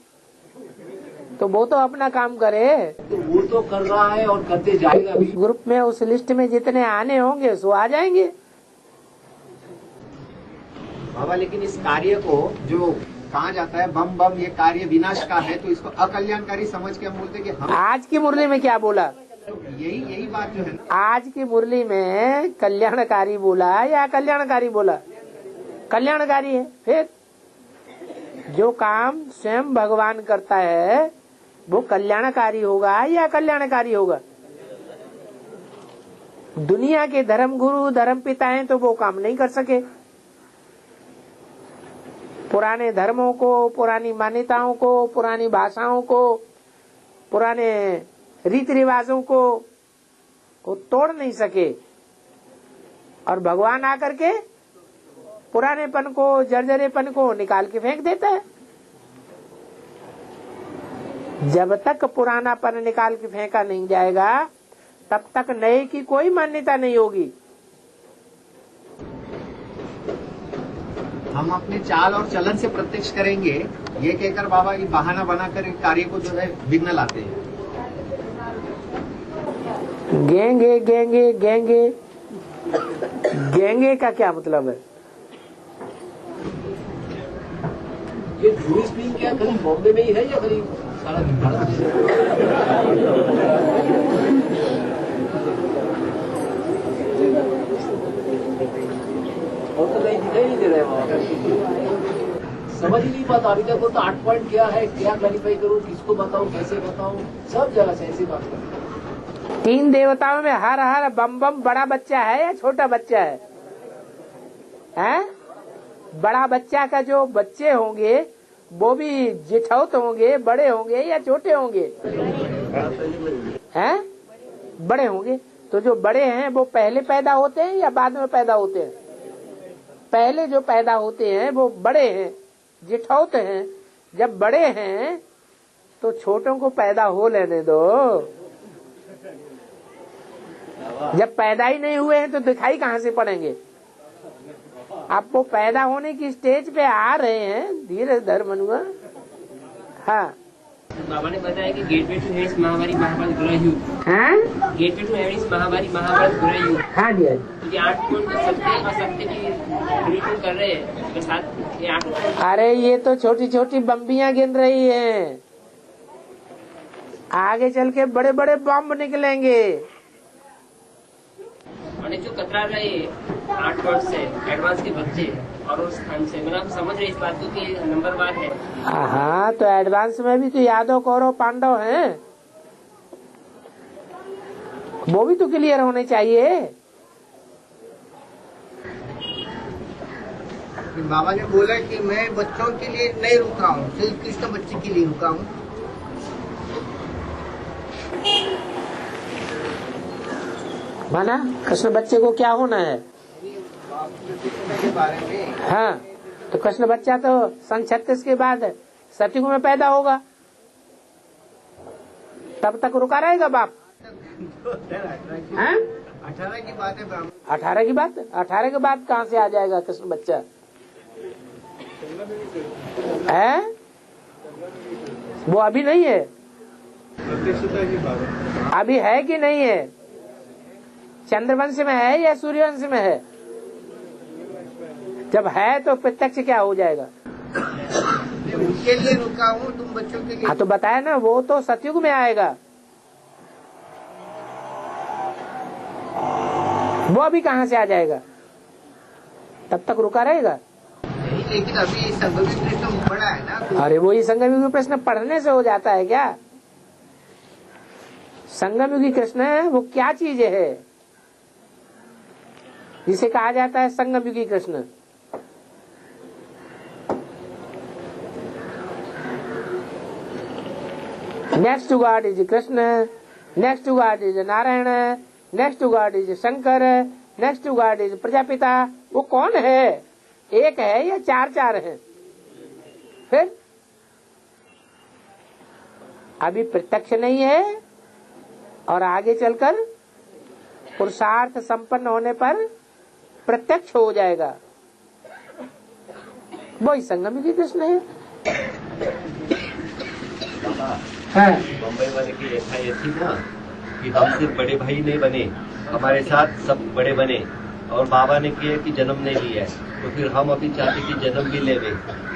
तो वो तो अपना काम करे। तो वो तो कर रहा है और करते जाएगा भी। उस ग्रुप में, उस लिस्ट में जितने आने होंगे सो आ जाएंगे बाबा। लेकिन इस कार्य को जो कहा जाता है बम बम, ये कार्य विनाश का है, तो इसको अकल्याणकारी समझ के हम बोलते कि हम आज की मुरली में क्या बोला? यही बात जो है ना, आज की मुरली में कल्याणकारी बोला या कल्याणकारी बोला? कल्याणकारी है। फिर जो काम स्वयं भगवान करता है वो कल्याणकारी होगा या कल्याणकारी होगा? दुनिया के धर्म गुरु, धर्म पिता हैं तो वो काम नहीं कर सके। पुराने धर्मों को, पुरानी मान्यताओं को, पुरानी भाषाओं को, पुराने रीति रिवाजों को तोड़ नहीं सके, और भगवान आकर के पुरानेपन को, जर्जरेपन को निकाल के फेंक देता है। जब तक पुरानापन निकाल के फेंका नहीं जाएगा तब तक नए की कोई मान्यता नहीं होगी। हम अपने चाल और चलन से प्रत्यक्ष करेंगे, ये कहकर बाबा ये बहाना बनाकर कार्य को जो है विघ्न लाते हैं। गेंगे गेंगे गेंगे, गेंगे का क्या मतलब है? ये टूरिस्ट भी क्या खाली बॉम्बे में ही है या खाली सारा भारत और तो कहीं दिखाई नहीं दे रहा है वहाँ। समझ ही नहीं पाता अभी तक। तो 8 पॉइंट क्या है, क्या क्लैरिफाई करूँ, किसको बताऊँ, कैसे बताऊँ, सब जगह से ऐसी बात करते हैं। 3 देवताओं में हर हर बम बम बड़ा बच्चा है या छोटा बच्चा है? हैं? बड़ा बच्चा का जो बच्चे होंगे वो भी जेठौत होंगे, बड़े होंगे या छोटे होंगे? हैं? बड़े होंगे। तो जो बड़े हैं वो पहले पैदा होते हैं या बाद में पैदा होते हैं? पहले जो पैदा होते हैं वो बड़े हैं, जेठौत हैं। जब बड़े हैं तो छोटों को पैदा हो लेने दो। जब पैदा ही नहीं हुए हैं तो दिखाई कहाँ से पड़ेंगे? आप वो पैदा होने की स्टेज पे आ रहे हैं, धीरे धीरे मनुआ। हाँ, बाबा ने बताया कि गेटवे टू हेड्स महामारी महाभारत गृह युद्ध, हाँ गेटवे टू हेड्स महामारी महाभारत गृह युद्ध। हाँ जी, तो ये 8 पॉइंट सत्य असत्य की बिल्कुल कर रहे हैं के साथ ये 8 पॉइंट। अरे ये तो छोटी छोटी बम्बियां गिन रही हैं, आगे चल के बड़े बड़े बम निकलेंगे। मैंने जो कतरा रहे 8 पॉइंट से एडवांस के बच्चे और उस स्थान से, मतलब हम समझ रहे इस बात को कि नंबर 1 है। हाँ तो एडवांस में भी तो यादव कौरव पांडव हैं, वो भी तो क्लियर होने चाहिए। बाबा ने बोला कि मैं बच्चों के लिए नहीं रुका हूँ, सिर्फ कृष्ण बच्चे के लिए रुका हूँ। माना कृष्ण बच्चे को क्या होना है के बारे में। हाँ तो कृष्ण बच्चा तो सन 36 के बाद सतयुग में पैदा होगा, तब तक रुका रहेगा बाप। 18 की बात है ब्राह्मण। 18 की बात, 18 के बाद कहाँ से आ जाएगा कृष्ण बच्चा है? वो अभी नहीं है, अभी है कि नहीं है? चंद्रवंश में है या सूर्यवंश में है? जब है तो प्रत्यक्ष क्या हो जाएगा? उनके लिए रुका हूँ, तुम बच्चों के लिए। हाँ तो बताया ना, वो तो सतयुग में आएगा, वो अभी कहाँ से आ जाएगा? तब तक रुका रहेगा। नहीं, लेकिन अभी संगम प्रश्न पड़ा है ना। अरे वो ही संगम युगी प्रश्न पढ़ने से हो जाता है क्या? संगम युगी कृष्ण है वो क्या चीज है जिसे कहा जाता है Sangam Yugi Krishna? Next to god is Krishna, next to god is Narayan, next to god is Shankar, next to god is Prajapita. वो कौन है? एक है या 4 है? फिर अभी प्रत्यक्ष नहीं है और आगे चलकर पुरुषार्थ संपन्न होने पर प्रत्यक्ष हो जाएगा। वही संगम युगी कृष्ण है। बम्बई वाले की रेखा ये थी ना कि हम सिर्फ बड़े भाई नहीं बने, हमारे साथ सब बड़े बने, और बाबा ने किया कि जन्म नहीं लिया है, तो फिर हम अभी चाहते कि जन्म भी लेवे।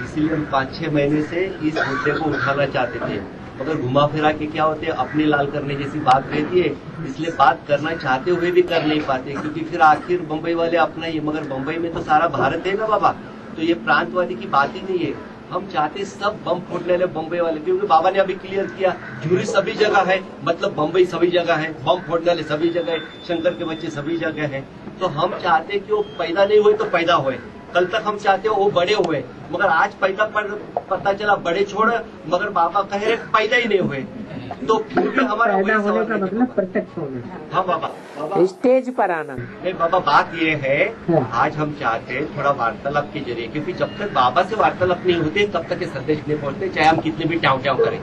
इसीलिए हम 5-6 महीने से इस मुद्दे को उठाना चाहते थे, मगर घुमा फिरा के क्या होते है, अपने लाल करने जैसी बात रहती है, इसलिए बात करना चाहते हुए भी कर नहीं पाते, क्योंकि फिर आखिर बम्बई वाले अपना ही, मगर बम्बई में तो सारा भारत है ना बाबा, तो ये प्रांतवादी की बात ही नहीं है। हम चाहते सब बम फोड़ने वाले बम्बई वाले, क्योंकि बाबा ने अभी क्लियर किया जूरी सभी जगह है, मतलब बम्बई सभी जगह है, बम फोड़ने वाले सभी जगह है, शंकर के बच्चे सभी जगह है। तो हम चाहते कि वो पैदा नहीं हुए तो पैदा हुए, कल तक हम चाहते हो वो बड़े हुए, मगर आज पैदा पता चला बड़े छोड़, मगर बाबा कह रहे पैदा ही नहीं हुए, तो फिर भी हमारा पैदा होने का मतलब प्रत्यक्ष होना। हाँ बाबा, स्टेज पर आना। नहीं बाबा, बात ये है आज हम चाहते हैं थोड़ा वार्तालाप के जरिए, क्योंकि जब तक बाबा से वार्तालाप नहीं होते तब तक ये संदेश नहीं पहुंचते, चाहे हम कितने भी ट्याव ट्याव करें,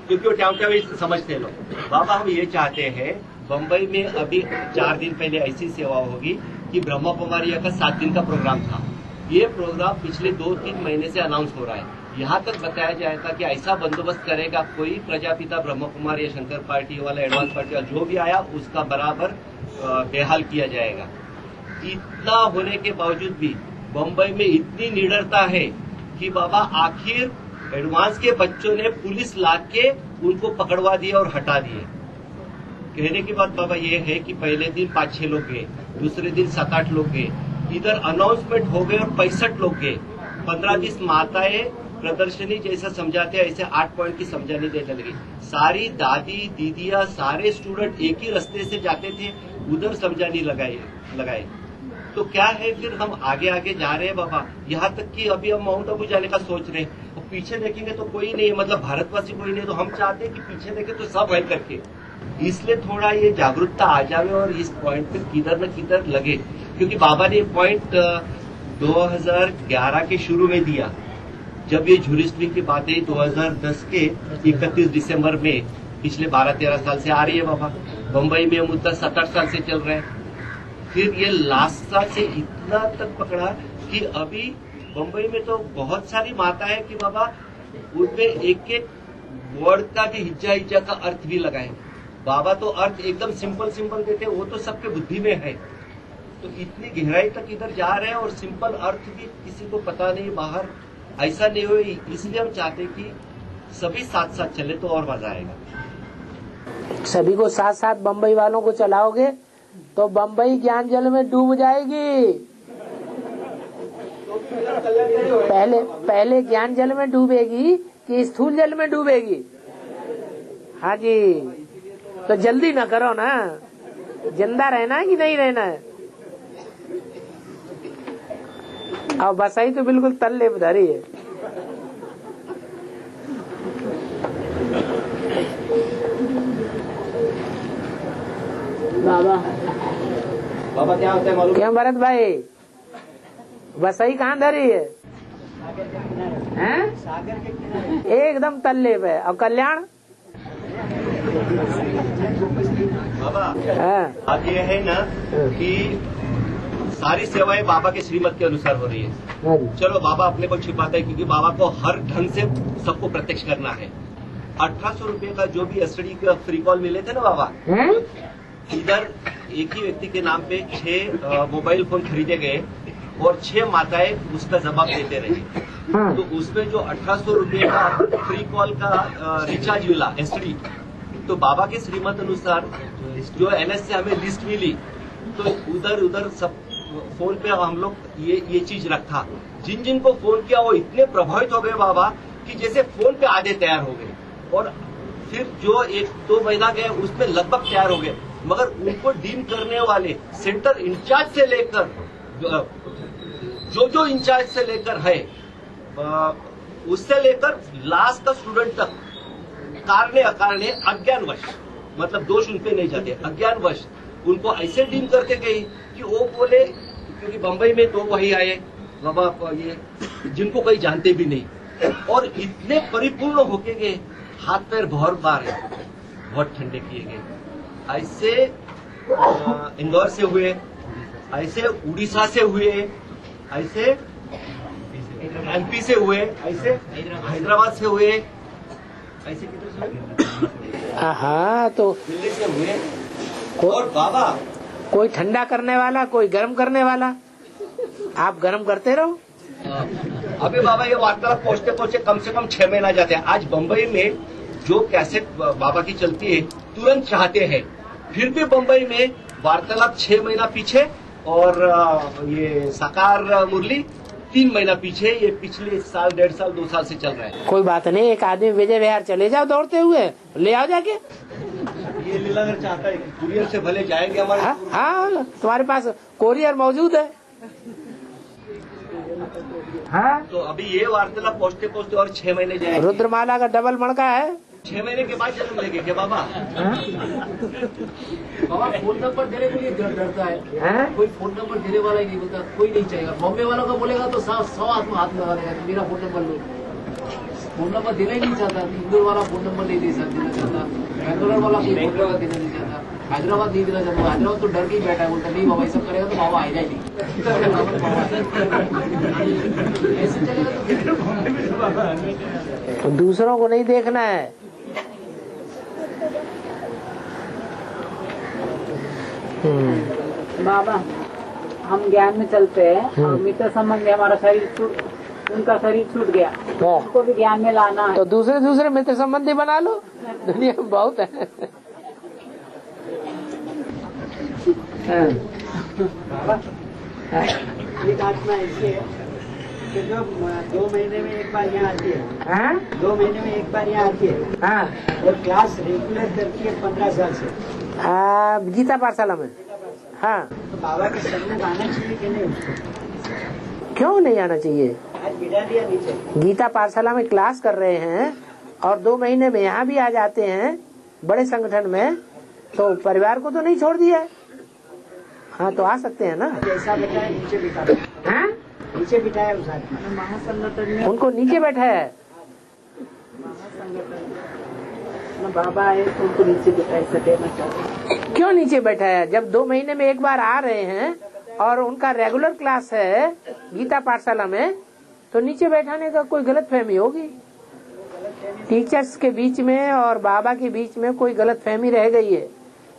क्योंकि वो ट्याव ट्याव समझते लोग। बाबा हम ये चाहते हैं, बम्बई में अभी 4 दिन पहले ऐसी सेवा होगी कि ब्रह्मा कुमारी का 7 दिन का प्रोग्राम था। ये प्रोग्राम पिछले 2-3 महीने से अनाउंस हो रहा है। यहाँ तक बताया जाएगा कि ऐसा बंदोबस्त करेगा कोई प्रजापिता ब्रह्म कुमार या शंकर पार्टी वाला, एडवांस पार्टी वाला जो भी आया उसका बराबर बेहाल किया जाएगा। इतना होने के बावजूद भी बम्बई में इतनी निडरता है कि बाबा आखिर एडवांस के बच्चों ने पुलिस लाके उनको पकड़वा दिए और हटा दिए। कहने की बात बाबा ये है कि पहले दिन 5-6 लोग गए, दूसरे दिन 7-8 लोग गए, इधर अनाउंसमेंट हो गए और 65 लोग गए। 15-20 माताएं प्रदर्शनी जैसा समझाते हैं ऐसे 8 पॉइंट की समझाने देने लगी। सारी दादी दीदियां सारे स्टूडेंट एक ही रास्ते से जाते थे, उधर समझाने लगाए। तो क्या है, फिर हम आगे आगे जा रहे हैं बाबा, यहाँ तक कि अभी हम माउंट आबू जाने का सोच रहे हैं, और पीछे देखेंगे तो कोई नहीं है, मतलब भारतवासी कोई नहीं, तो हम चाहते हैं कि पीछे देखे तो सब है करके। इसलिए थोड़ा ये जागरूकता आ जावे और इस पॉइंट पे किधर न किधर लगे, क्योंकि बाबा ने पॉइंट 2011 के शुरू में दिया, जब ये ज्यूरिस्डिक्शन की बातें 2010 के 31 दिसंबर में पिछले 12-13 साल से आ रही है बाबा। बम्बई में मुद्दा 7-8 साल से चल रहा है। फिर ये लास्ट साल से इतना तक पकड़ा कि अभी बम्बई में तो बहुत सारी माता है कि बाबा उनपे एक वर्ड का भी हिज्जा हिज्जा का अर्थ भी लगाए। बाबा तो अर्थ एकदम सिंपल सिंपल देते, वो तो सबके बुद्धि में है, तो इतनी गहराई तक इधर जा रहे हैं और सिंपल अर्थ भी किसी को पता नहीं बाहर, ऐसा नहीं हो। इसलिए हम चाहते कि सभी साथ साथ चले तो और मजा आएगा। सभी को साथ साथ बम्बई वालों को चलाओगे तो बम्बई ज्ञान जल में डूब जाएगी। पहले ज्ञान जल में डूबेगी कि स्थूल जल में डूबेगी? हाँ जी, तो जल्दी न करो ना, जिंदा रहना है कि नहीं रहना है। अब बसाई तो बिल्कुल तल्ले पे धरी है। बाबा क्या होता है मालूम? क्यों भरत भाई, बसाई कहाँ धरी है? सागर के किनारे एकदम तल्ले पे। और कल्याण बाबा बात यह है ना कि सारी सेवाएं बाबा के श्रीमत के अनुसार हो रही है। चलो बाबा अपने को छिपाता है क्योंकि बाबा को हर ढंग से सबको प्रत्यक्ष करना है। 1800 रुपए का जो भी एसटीडी का फ्री कॉल मिले थे ना बाबा, इधर एक ही व्यक्ति के नाम पे 6 मोबाइल फोन खरीदे गए और 6 माताएं उसका जवाब देते रही। तो उसमें जो 1800 रुपए का फ्री कॉल का रिचार्ज मिला एसटीडी, तो बाबा के श्रीमत अनुसार जो एनएस से हमें लिस्ट मिली, तो उधर सब फोन पे हम लोग ये चीज रखा। जिन जिन को फोन किया वो इतने प्रभावित हो गए बाबा कि जैसे फोन पे आधे तैयार हो गए, और फिर जो 1-2 महीना गए उसमें लगभग तैयार हो गए। मगर उनको डील करने वाले सेंटर इंचार्ज से लेकर जो इंचार्ज से लेकर है, उससे लेकर लास्ट का स्टूडेंट तक कारणे अकारणे अज्ञानवश, मतलब दोष उनपे नहीं जाते, अज्ञानवश उनको ऐसे डील करके गई कि वो बोले, क्योंकि बंबई में 2 वही आए बाबा ये जिनको कोई जानते भी नहीं, और इतने परिपूर्ण होके गए, हाथ पैर बहुत बार बहुत ठंडे किए गए। ऐसे इंदौर से हुए, ऐसे उड़ीसा से हुए, ऐसे एमपी से हुए, ऐसे हैदराबाद से हुए, ऐसे किधर से हुए? हाँ, तो दिल्ली से हुए। और बाबा कोई ठंडा करने वाला, कोई गर्म करने वाला, आप गर्म करते रहो। अभी बाबा ये वार्तालाप पहुंचते पहुंचते कम से कम 6 महीना जाते हैं। आज बंबई में जो कैसेट बाबा की चलती है तुरंत चाहते हैं, फिर भी बंबई में वार्तालाप 6 महीना पीछे, और ये साकार मुरली 3 महीना पीछे। ये पिछले साल 1.5 साल 2 साल से चल रहा है। कोई बात नहीं, एक आदमी विजय विहार चले जाओ दौड़ते हुए, ले आओ जाके। ये लीलाधर चाहता है कि कुरियर से भले जाएंगे हमारे। हाँ, तुम्हारे पास कोरियर मौजूद है। हाँ, तो अभी ये वार्तालाप पहुंचते पहुंचते और 6 महीने जाएंगे। रुद्रमाला का डबल मणका है। 6 महीने के बाद जन्म लेंगे क्या बाबा? बाबा फोन नंबर देने के लिए डरता है। कोई फोन नंबर देने वाला ही नहीं बोलता, कोई नहीं चाहेगा। बॉम्बे वालों का बोलेगा तो 100 आदमी हाथ लगा देगा, मेरा फोन नंबर लो। फोन नंबर देना ही नहीं चाहता, इंदौर वाला फोन नंबर नहीं देना चाहता, बेंगलोर वाला फोन नंबर देना नहीं चाहता, हैदराबाद नहीं देना चाहता। हैदराबाद तो डर के ही बैठा है, बोलता नहीं बाबा ये सब करेगा तो बाबा आएगा ही नहीं। ऐसे चलेगा तो दूसरों को नहीं देखना है। बाबा हम ज्ञान में चलते हैं और मित्र संबंध है, हमारा शरीर उनका शरीर छूट गया, उनको भी ज्ञान में लाना है। तो दूसरे मित्र संबंधी बना लो, दुनिया में बहुत है। एक आत्मा ऐसी है कि जो 2 महीने में एक बार यहाँ आती है। 2 महीने में एक बार यहाँ आती है और क्लास रेगुलर करती है 15 साल से गीता पाठशाला में। हाँ, तो बाबा के संग आना चाहिए कि नहीं उसको? क्यों नहीं आना चाहिए? आज बिठा दिया नीचे। गीता पाठशाला में क्लास कर रहे हैं और 2 महीने में यहाँ भी आ जाते हैं बड़े संगठन में, तो परिवार को तो नहीं छोड़ दिया। हाँ, तो आ सकते हैं ना। जैसा बिठाया नीचे बिठाया, नीचे बिठाया उस आदमी। महासंगठन में उनको नीचे बैठाया है। बाबा आए तो उनको नीचे बिठाया, ऐसा देना चाहते। क्यों नीचे बैठाया? जब 2 महीने में एक बार आ रहे हैं और उनका रेगुलर क्लास है गीता पाठशाला में, तो नीचे बैठाने का कोई गलत फहमी होगी। टीचर्स के बीच में और बाबा के बीच में कोई गलत फहमी रह गई है,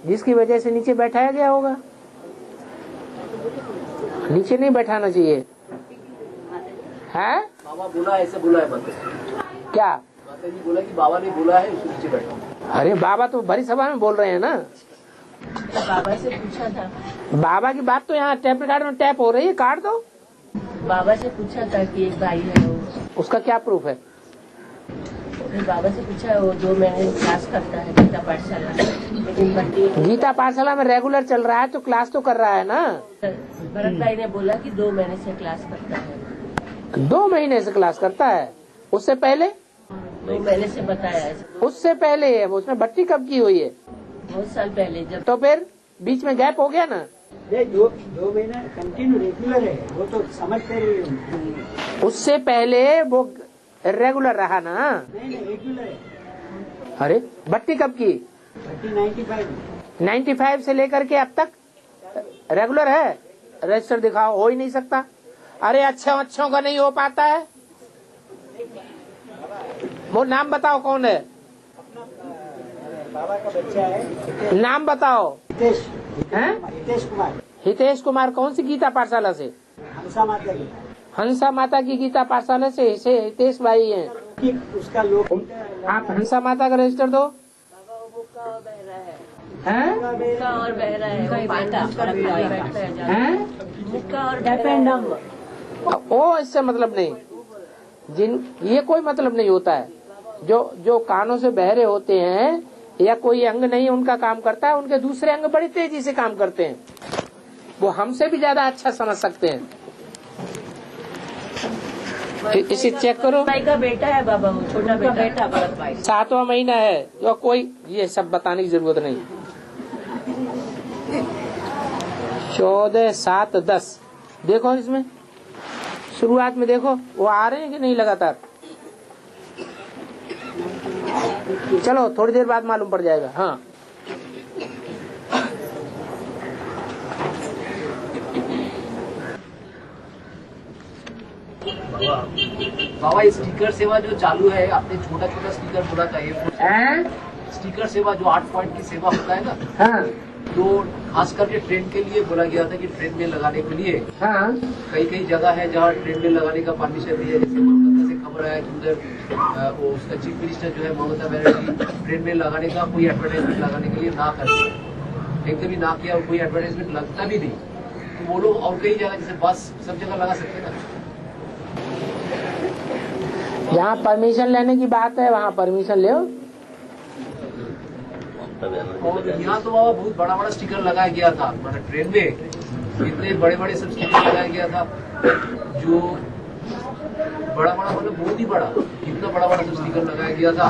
जिसकी वजह से नीचे बैठाया गया होगा। नीचे नहीं बैठाना चाहिए है। बाबा बोला ऐसे बोला है मतलब क्या माता जी बोला कि बाबा ने बोला है उसको नीचे बैठो। अरे बाबा तो भरी सभा में बोल रहे हैं ना। बाबा से पूछा था, बाबा की बात तो यहाँ टैप रिकॉर्ड में टैप हो रही है, काट दो। बाबा से पूछा था कि एक भाई है वो, उसका क्या प्रूफ है? फिर बाबा से पूछा, वो 2 महीने क्लास करता है गीता पाठशाला, लेकिन बट्टी गीता पाठशाला में रेगुलर चल रहा है तो क्लास तो कर रहा है ना। भरत भाई ने बोला कि 2 महीने से क्लास करता है। 2 महीने से क्लास करता है, उससे पहले 2 महीने से बताया है। उससे पहले है, उसने भट्टी कब की हुई है? बहुत साल पहले जब। तो फिर बीच में गैप हो गया ना। ये 2 महीना कंटिन्यू रेगुलर है, वो तो समझते रहे। उससे पहले वो रेगुलर रहा ना। नहीं रेगुलर है। अरे भट्टी कब की? भट्टी 95 से लेकर के अब तक रेगुलर है। रजिस्टर दिखाओ, हो ही नहीं सकता। अरे अच्छों का नहीं हो पाता है। वो नाम बताओ कौन है? बाबा का बच्चा है। नाम बताओ। हितेश कुमार। हितेश कुमार कौन सी गीता पाठशाला से? हंसा माता की। हंसा माता की गीता पाठशाला से हितेश भाई हैं। उसका लोग आप हंसा माता का रजिस्टर दो। मुक्का और बहरा है, मुक्का और बहरा है, मुक्का और बहरा। ओ इससे मतलब नहीं, ये कोई मतलब नहीं होता है। जो कानों से बहरे होते हैं या कोई अंग नहीं उनका काम करता है, उनके दूसरे अंग बड़ी तेजी से काम करते हैं, वो हमसे भी ज्यादा अच्छा समझ सकते हैं। इसे चेक करो। भाई का बेटा है बाबा, वो छोटा बेटा भरत भाई, 7वां महीना है। जो कोई ये सब बताने की जरूरत नहीं। 14, 7, 10 देखो, इसमें शुरुआत में देखो वो आ रहे हैं कि नहीं लगातार। चलो थोड़ी देर बाद मालूम पड़ जाएगा। हाँ बाबा स्टिकर सेवा जो चालू है, आपने छोटा स्टिकर बोला था, ये स्टिकर सेवा जो 8 पॉइंट की सेवा होता है ना, हाँ, तो खास करके ट्रेन के लिए बोला गया था कि ट्रेन में लगाने के लिए हाँ, कई जगह है जहाँ ट्रेन में लगाने का परमिशन दिया। जैसे कोलकाता से खबर आया कि उधर वो उसका चीफ मिनिस्टर जो है ममता बनर्जी ट्रेन में लगाने का कोई एडवर्टाइजमेंट लगाने के लिए ना करते, एकदम ही ना किया, और कोई एडवर्टाइजमेंट लगता भी नहीं। तो वो लोग और कई जगह जैसे बस सब जगह लगा सकते ना। जहाँ परमिशन लेने की बात है वहाँ परमिशन ले। और यहाँ तो बाबा बहुत बड़ा स्टिकर लगाया गया था, मतलब ट्रेन में इतने बड़े सब स्टिकर लगाया गया था, जो बड़ा मतलब बहुत ही बड़ा, इतना बड़ा सब स्टिकर लगाया गया था।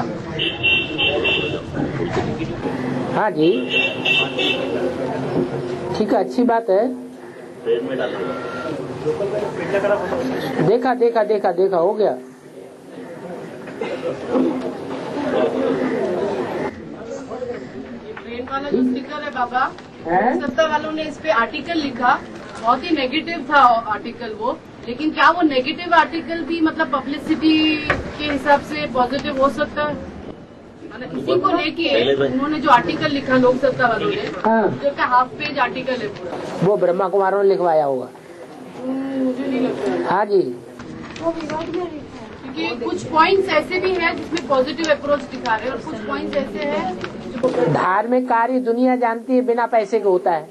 हाँ जी, ठीक है, अच्छी बात है। ट्रेन में डालने देखा हो गया। ट्रेन वाला जो स्टिकर है बाबा, सत्ता वालों ने इस पे आर्टिकल लिखा, बहुत ही नेगेटिव था आर्टिकल वो, लेकिन क्या वो नेगेटिव आर्टिकल भी मतलब पब्लिसिटी के हिसाब से पॉजिटिव हो सकता है? मतलब इसी को लेके उन्होंने जो आर्टिकल लिखा लोक सत्ता वालों ने, जो का हाफ पेज आर्टिकल है पूरा, वो ब्रह्मा कुमारों ने लिखवाया होगा। मुझे नहीं लगता। हाँ जी, क्योंकि कुछ पॉइंट्स ऐसे भी हैं जिसमें पॉजिटिव अप्रोच दिखा रहे हैं, और कुछ पॉइंट्स ऐसे हैं। धार्मिक कार्य दुनिया जानती है बिना पैसे के होता है,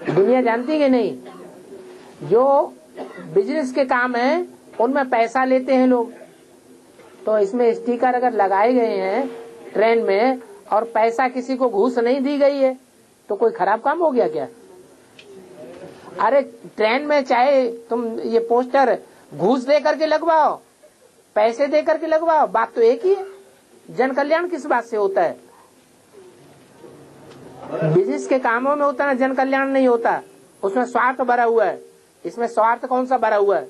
दुनिया जानती है कि नहीं? जो बिजनेस के काम है उनमें पैसा लेते हैं लोग। तो इसमें स्टिकर अगर लगाए गए हैं ट्रेन में और पैसा किसी को घूस नहीं दी गई है तो कोई खराब काम हो गया क्या? अरे ट्रेन में चाहे तुम ये पोस्टर घूस दे करके लगवाओ, पैसे दे करके लगवाओ, बात तो एक ही है। जन कल्याण किस बात से होता है? बिजनेस के कामों में होता है, जन कल्याण नहीं होता, उसमें स्वार्थ भरा हुआ है। इसमें स्वार्थ कौन सा भरा हुआ है?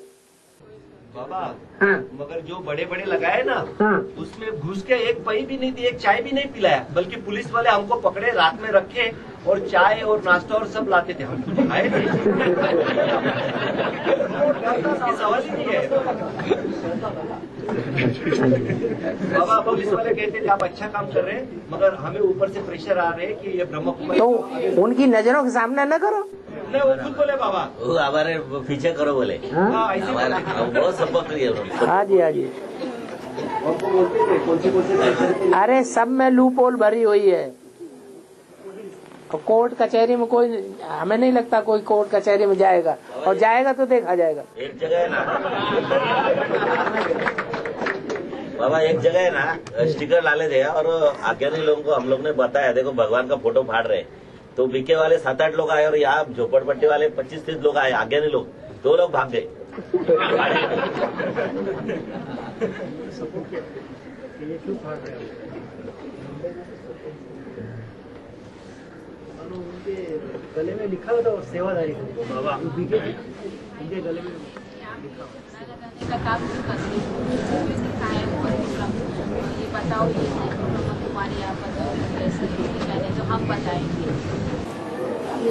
बाबा हाँ। मगर जो बड़े लगाए ना, हाँ। उसमें घुस के एक पई भी नहीं दी, एक चाय भी नहीं पिलाया, बल्कि पुलिस वाले हमको पकड़े, रात में रखे और चाय और नाश्ता और सब लाते थे, हम कुछ खाए नहीं। इसकी सवाल ही नहीं है। बाबा पुलिस वाले कहते हैं आप अच्छा काम कर रहे हैं, मगर हमें ऊपर से प्रेशर आ रहे हैं कि ये ब्रह्म कुमारी। तो उनकी नजरों के सामने न करो। नहीं, वो खुद बोले बाबा, वो हमारे पीछे करो बोले। हाँ, ऐसे बोले। बहुत सपोर्ट करिए। हाँ जी, हाँ जी। अरे सब में लूपोल भरी हुई है। कोर्ट कचहरी में कोई, हमें नहीं लगता कोई कोर्ट कचहरी में जाएगा, और जाएगा तो देखा जाएगा। एक जगह है ना बाबा, एक जगह है ना स्टिकर डाले थे और अज्ञानी लोगों को हम लोग ने बताया, देखो भगवान का फोटो फाड़ रहे, तो बीके वाले 7-8 लोग आए और यहाँ झोपड़पट्टी वाले 25-30 लोग आए, अज्ञानी लोग, 2 लोग भाग गए। उनके गले में लिखा होता सेवादारी बाबा, उनके गले में लिखा का काम भी करते हैं, ये बताओ ये तुम्हारे यहाँ बताओ कैसे तो हम बताएंगे।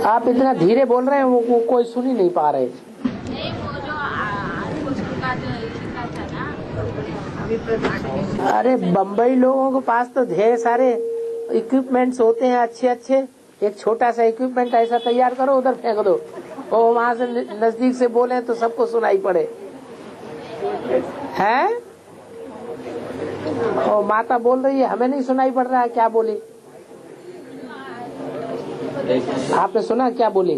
आप इतना धीरे बोल रहे हैं, वो कोई सुन ही नहीं पा रहे। नहीं, वो जो का जो लिखा था ना। अरे बम्बई लोगों के पास तो ढेर सारे इक्विपमेंट्स होते हैं अच्छे अच्छे। एक छोटा सा इक्विपमेंट ऐसा तैयार करो, उधर फेंक दो, और वहाँ से नजदीक से बोले तो सबको सुनाई पड़े। हैं? और माता बोल रही है हमें नहीं सुनाई पड़ रहा है, क्या बोली? आपने सुना क्या बोली?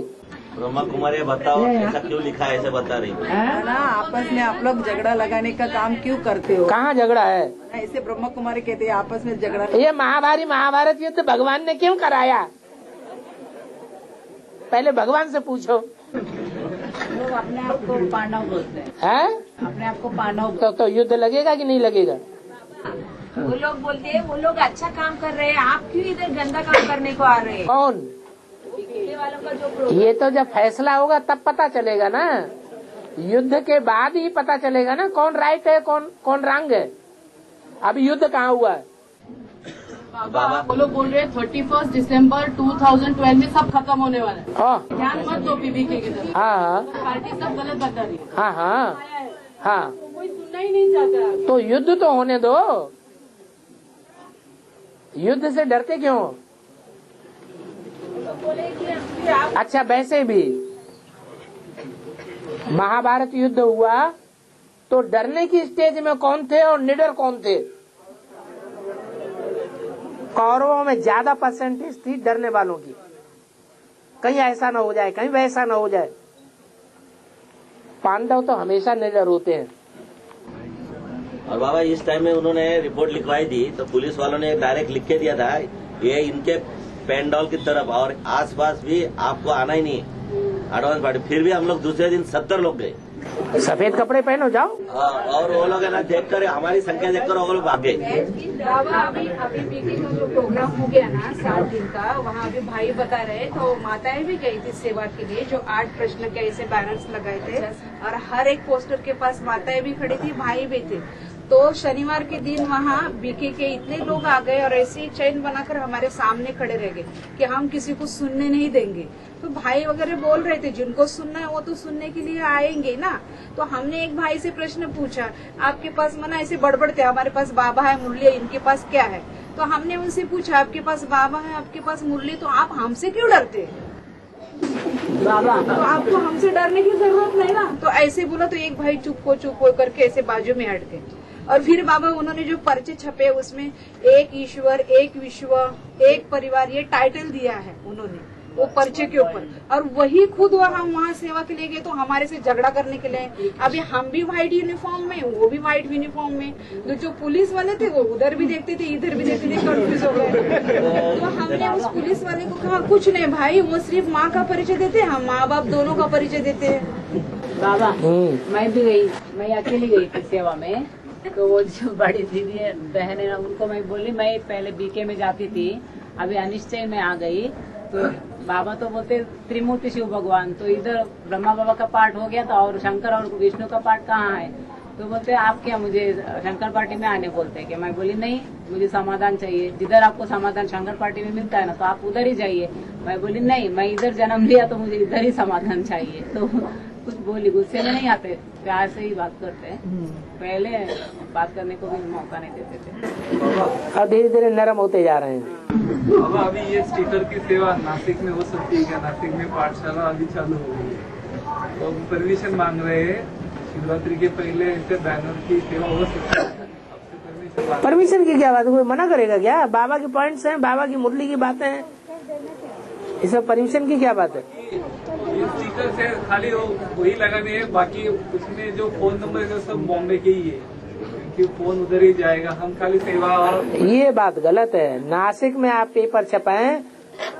ब्रह्मा कुमारी बताओ ऐसा क्यों लिखा है, ऐसे बता रही है ना। आपस में आप लोग झगड़ा लगाने का काम क्यों करते हो? कहाँ झगड़ा है? ऐसे ब्रह्मा कुमारी कहते हैं आपस में झगड़ा। ये महाभारत युद्ध भगवान ने क्यों कराया? पहले भगवान से पूछो। लोग अपने आप को पांडव बोलते हैं। अपने आप को पांडव। तो युद्ध लगेगा कि नहीं लगेगा? वो लोग बोलते हैं वो लोग अच्छा काम कर रहे हैं, आप क्यों इधर गंदा काम करने को आ रहे हैं? कौन? वालों का जो ये तो जब फैसला होगा तब पता चलेगा ना। युद्ध के बाद ही पता चलेगा ना कौन राइट है कौन रंग है। अभी युद्ध कहाँ हुआ है? बाबा वो लोग बोल रहे हैं 31 दिसंबर 2012 में सब खत्म होने वाला है। ध्यान मत दो पीबीके की तरफ। हाँ, पार्टी सब गलत बता रही है। हाँ हाँ हाँ, कोई सुनना ही नहीं चाहता। तो युद्ध तो होने दो। युद्ध से डरते क्यों? अच्छा, वैसे भी महाभारत युद्ध हुआ तो डरने की स्टेज में कौन थे और निडर कौन थे? कौरवों में ज्यादा परसेंटेज थी डरने वालों की, कहीं ऐसा न हो जाए, कहीं वैसा न हो जाए। पांडव तो हमेशा निडर होते हैं। और बाबा इस टाइम में उन्होंने रिपोर्ट लिखवाई थी तो पुलिस वालों ने डायरेक्ट लिख के दिया था ये इनके पेंडॉल की तरफ, और आसपास भी आपको आना ही नहीं एडवांस पार्टी। फिर भी हम लोग दूसरे दिन 70 लोग गए। सफेद कपड़े पहनो जाओ। और वो लोग है ना देखकर हमारी संख्या देखकर वो लोग भाग गए। अभी बीके का जो प्रोग्राम हो गया ना 7 दिन का, वहाँ अभी भाई बता रहे तो माताएं भी गई थी सेवा के लिए, जो 8 प्रश्न के ऐसे बैनर्स लगाए थे और हर एक पोस्टर के पास माताएं भी खड़ी थी, भाई भी थे। तो शनिवार के दिन वहाँ बीके के इतने लोग आ गए और ऐसे ही चैन बनाकर हमारे सामने खड़े रह गए कि हम किसी को सुनने नहीं देंगे। तो भाई वगैरह बोल रहे थे जिनको सुनना है वो तो सुनने के लिए आएंगे ना। तो हमने एक भाई से प्रश्न पूछा, आपके पास मना ऐसे बड़बड़ते, हमारे पास बाबा है मुरली है, इनके पास क्या है? तो हमने उनसे पूछा आपके पास बाबा है, आपके पास मुरली, तो आप हमसे क्यों डरते? बाबा तो आपको हमसे डरने की जरूरत नहीं ना। तो ऐसे बोला तो एक भाई चुप हो करके ऐसे बाजू में हट गए। और फिर बाबा उन्होंने जो पर्चे छपे उसमें एक ईश्वर, एक विश्व, एक परिवार, ये टाइटल दिया है उन्होंने वो पर्चे के ऊपर। और वही खुद हम वहाँ सेवा के लिए गए तो हमारे से झगड़ा करने के लिए। अभी हम भी व्हाइट यूनिफॉर्म में, वो भी व्हाइट यूनिफॉर्म में, तो जो पुलिस वाले थे वो उधर भी देखते थे इधर भी देखते थे, कंफ्यूज हो गए। तो हमने उस पुलिस वाले को कहा कुछ नहीं भाई, वो सिर्फ माँ का परिचय देते हैं, हम माँ बाप दोनों का परिचय देते हैं। बाबा मैं भी गई, मैं अकेली गई थी सेवा में। तो वो जो बड़ी दीदी है बहन है ना, उनको मैं बोली मैं पहले बीके में जाती थी, अभी अनिश्चय में आ गई। तो बाबा तो बोलते त्रिमूर्ति शिव भगवान, तो इधर ब्रह्मा बाबा का पाठ हो गया था और शंकर और विष्णु का पाठ कहाँ है? तो बोलते आप क्या मुझे शंकर पार्टी में आने बोलते हैं कि मैं बोली नहीं, मुझे समाधान चाहिए, जिधर आपको समाधान शंकर पार्टी में मिलता है ना तो आप उधर ही जाइए। मैं बोली नहीं, मैं इधर जन्म लिया तो मुझे इधर ही समाधान चाहिए। तो कुछ बोली, गुस्से में नहीं आते, प्यार से ही बात करते हैं। पहले बात करने को भी मौका नहीं देते थे। अब धीरे धीरे नरम होते जा रहे हैं। बाबा अभी ये स्टिकर की सेवा नासिक में हो सकती है क्या? नासिक में पाठशाला अभी चालू हो गई है, तो परमिशन मांग रहे हैं, शिवरात्रि के पहले ऐसे बैनर की सेवा हो सकती है? परमिशन की क्या बात, कोई मना करेगा क्या? बाबा के पॉइंट्स हैं, बाबा की मुरली की बातें हैं, इसमें परमिशन की क्या बात है? ये स्टिकर से खाली वही लगाने है, बाकी उसमें जो फोन नंबर है सब बॉम्बे के ही है, क्योंकि फोन उधर ही जाएगा, हम खाली सेवा। और ये बात गलत है। नासिक में आप पेपर छपाएं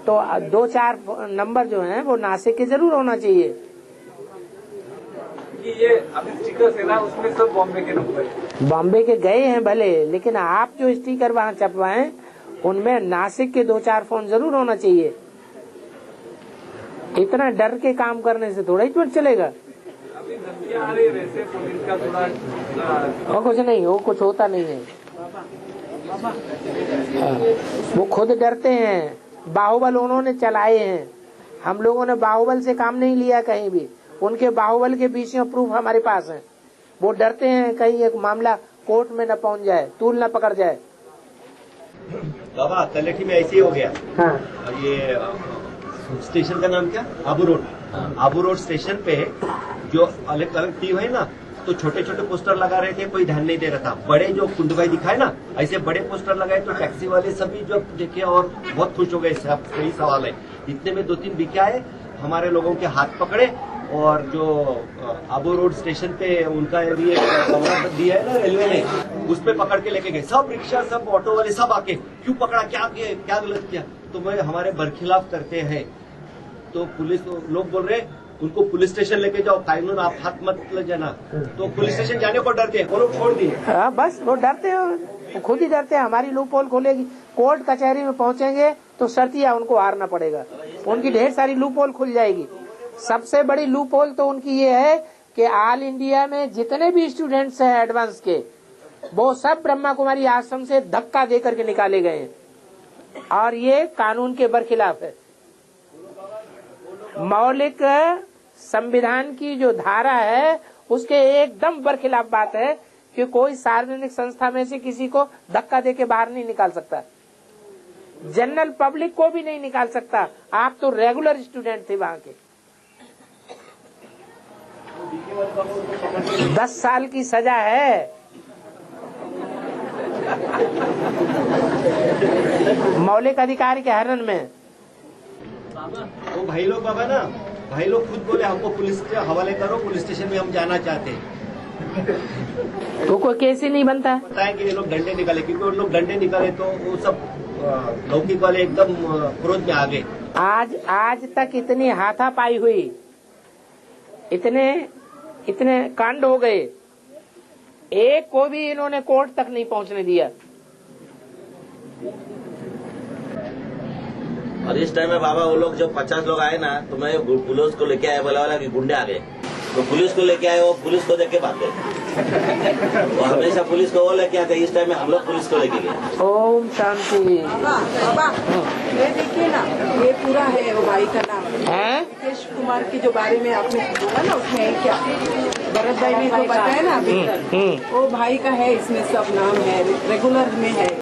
तो 2-4 नंबर जो हैं वो नासिक के जरूर होना चाहिए। ये अभी स्टिकर है ना, उसमें सब बॉम्बे के नंबर, बॉम्बे के गए हैं भले, लेकिन आप जो स्टिकर वहाँ छपवाएं उनमें नासिक के 2-4 फोन जरूर होना चाहिए। इतना डर के काम करने से थोड़ा ही चलेगा। अभी धमकियां आ रही वैसे पुलिस का थोड़ा और कुछ नहीं, वो कुछ होता नहीं है। वो खुद डरते हैं, बाहुबल उन्होंने चलाए हैं, हम लोगों ने बाहुबल से काम नहीं लिया कहीं भी। उनके बाहुबल के बीच प्रूफ हमारे पास है। वो डरते हैं कहीं एक मामला कोर्ट में न पहुंच जाए, तूल न पकड़ जाए। बाबा तलेठी में ऐसे ही हो गया। हाँ। ये स्टेशन का नाम क्या? Abu road. Abu road station पे जो अलग अलग टीम है ना, तो छोटे छोटे पोस्टर लगा रहे थे, कोई ध्यान नहीं दे रहा था। बड़े जो कुंडवाई दिखाए ना, ऐसे बड़े पोस्टर लगाए तो टैक्सी वाले सभी जो देखे और बहुत खुश हो गए। सही सवाल है। इतने में 2-3 बिके आए, हमारे लोगों के हाथ पकड़े और जो आबू रोड स्टेशन पे उनका भी कमरा दिया है ना रेलवे ने, उस पे पकड़ के लेके गए। सब रिक्शा, सब ऑटो वाले सब आके, क्यों पकड़ा, क्या गलत किया? तो मैं हमारे बरखिलाफ करते हैं। तो पुलिस लोग बोल रहे उनको पुलिस स्टेशन लेके जाओ, कानून आप हाथ मत ले जाना। तो पुलिस स्टेशन जाने को डरते हैं, वो लोग छोड़ दिए। बस वो डरते हैं, वो खुद ही डरते हैं। हमारी लूप होल खोलेगी, कोर्ट कचहरी में पहुंचेंगे तो शर्तिया उनको हारना पड़ेगा। उनकी ढेर सारी लूप होल खुल जाएगी। सबसे बड़ी लूप होल तो उनकी ये है कि ऑल इंडिया में जितने भी स्टूडेंट्स हैं एडवांस के, वो सब ब्रह्मा कुमारी आश्रम से धक्का दे करके निकाले गए हैं, और ये कानून के बरखिलाफ है। मौलिक संविधान की जो धारा है उसके एकदम बरखिलाफ बात है कि कोई सार्वजनिक संस्था में से किसी को धक्का दे के बाहर नहीं निकाल सकता, जनरल पब्लिक को भी नहीं निकाल सकता। आप तो रेगुलर स्टूडेंट थे वहां के। 10 साल की सजा है। मौलिक अधिकार के हनन में। वो भाई लोग बाबा ना, भाई लोग खुद बोले हमको पुलिस के हवाले करो, पुलिस स्टेशन में हम जाना चाहते हैं। तो कोई केस ही नहीं बनता। पता है कि ये लोग डंडे निकाले, क्योंकि उन लोग डंडे निकाले तो वो सब लौकिक वाले एकदम क्रोध में आ गए। आज तक इतनी हाथापाई हुई, इतने कांड हो गए, एक को भी इन्होंने कोर्ट तक नहीं पहुंचने दिया। और इस टाइम में बाबा वो लोग जब 50 लोग आए ना, तो मैं पुलिस को लेके आया, बोला कि गुंडे आ गए, तो पुलिस को लेके आए, वो पुलिस को देख के भाग गए। वो हमेशा पुलिस को वो लेके आते, इस टाइम में हम लोग पुलिस को लेके गए। ओम शांति। बाबा ये देखिए ना, ये पूरा है वो भाई का नाम है मुकेश कुमार की जो बारे में आपने बोला ना, उसमें क्या भरत भाई ने जो बताया ना अभी, वो भाई का है, इसमें सब नाम है, रेगुलर में है।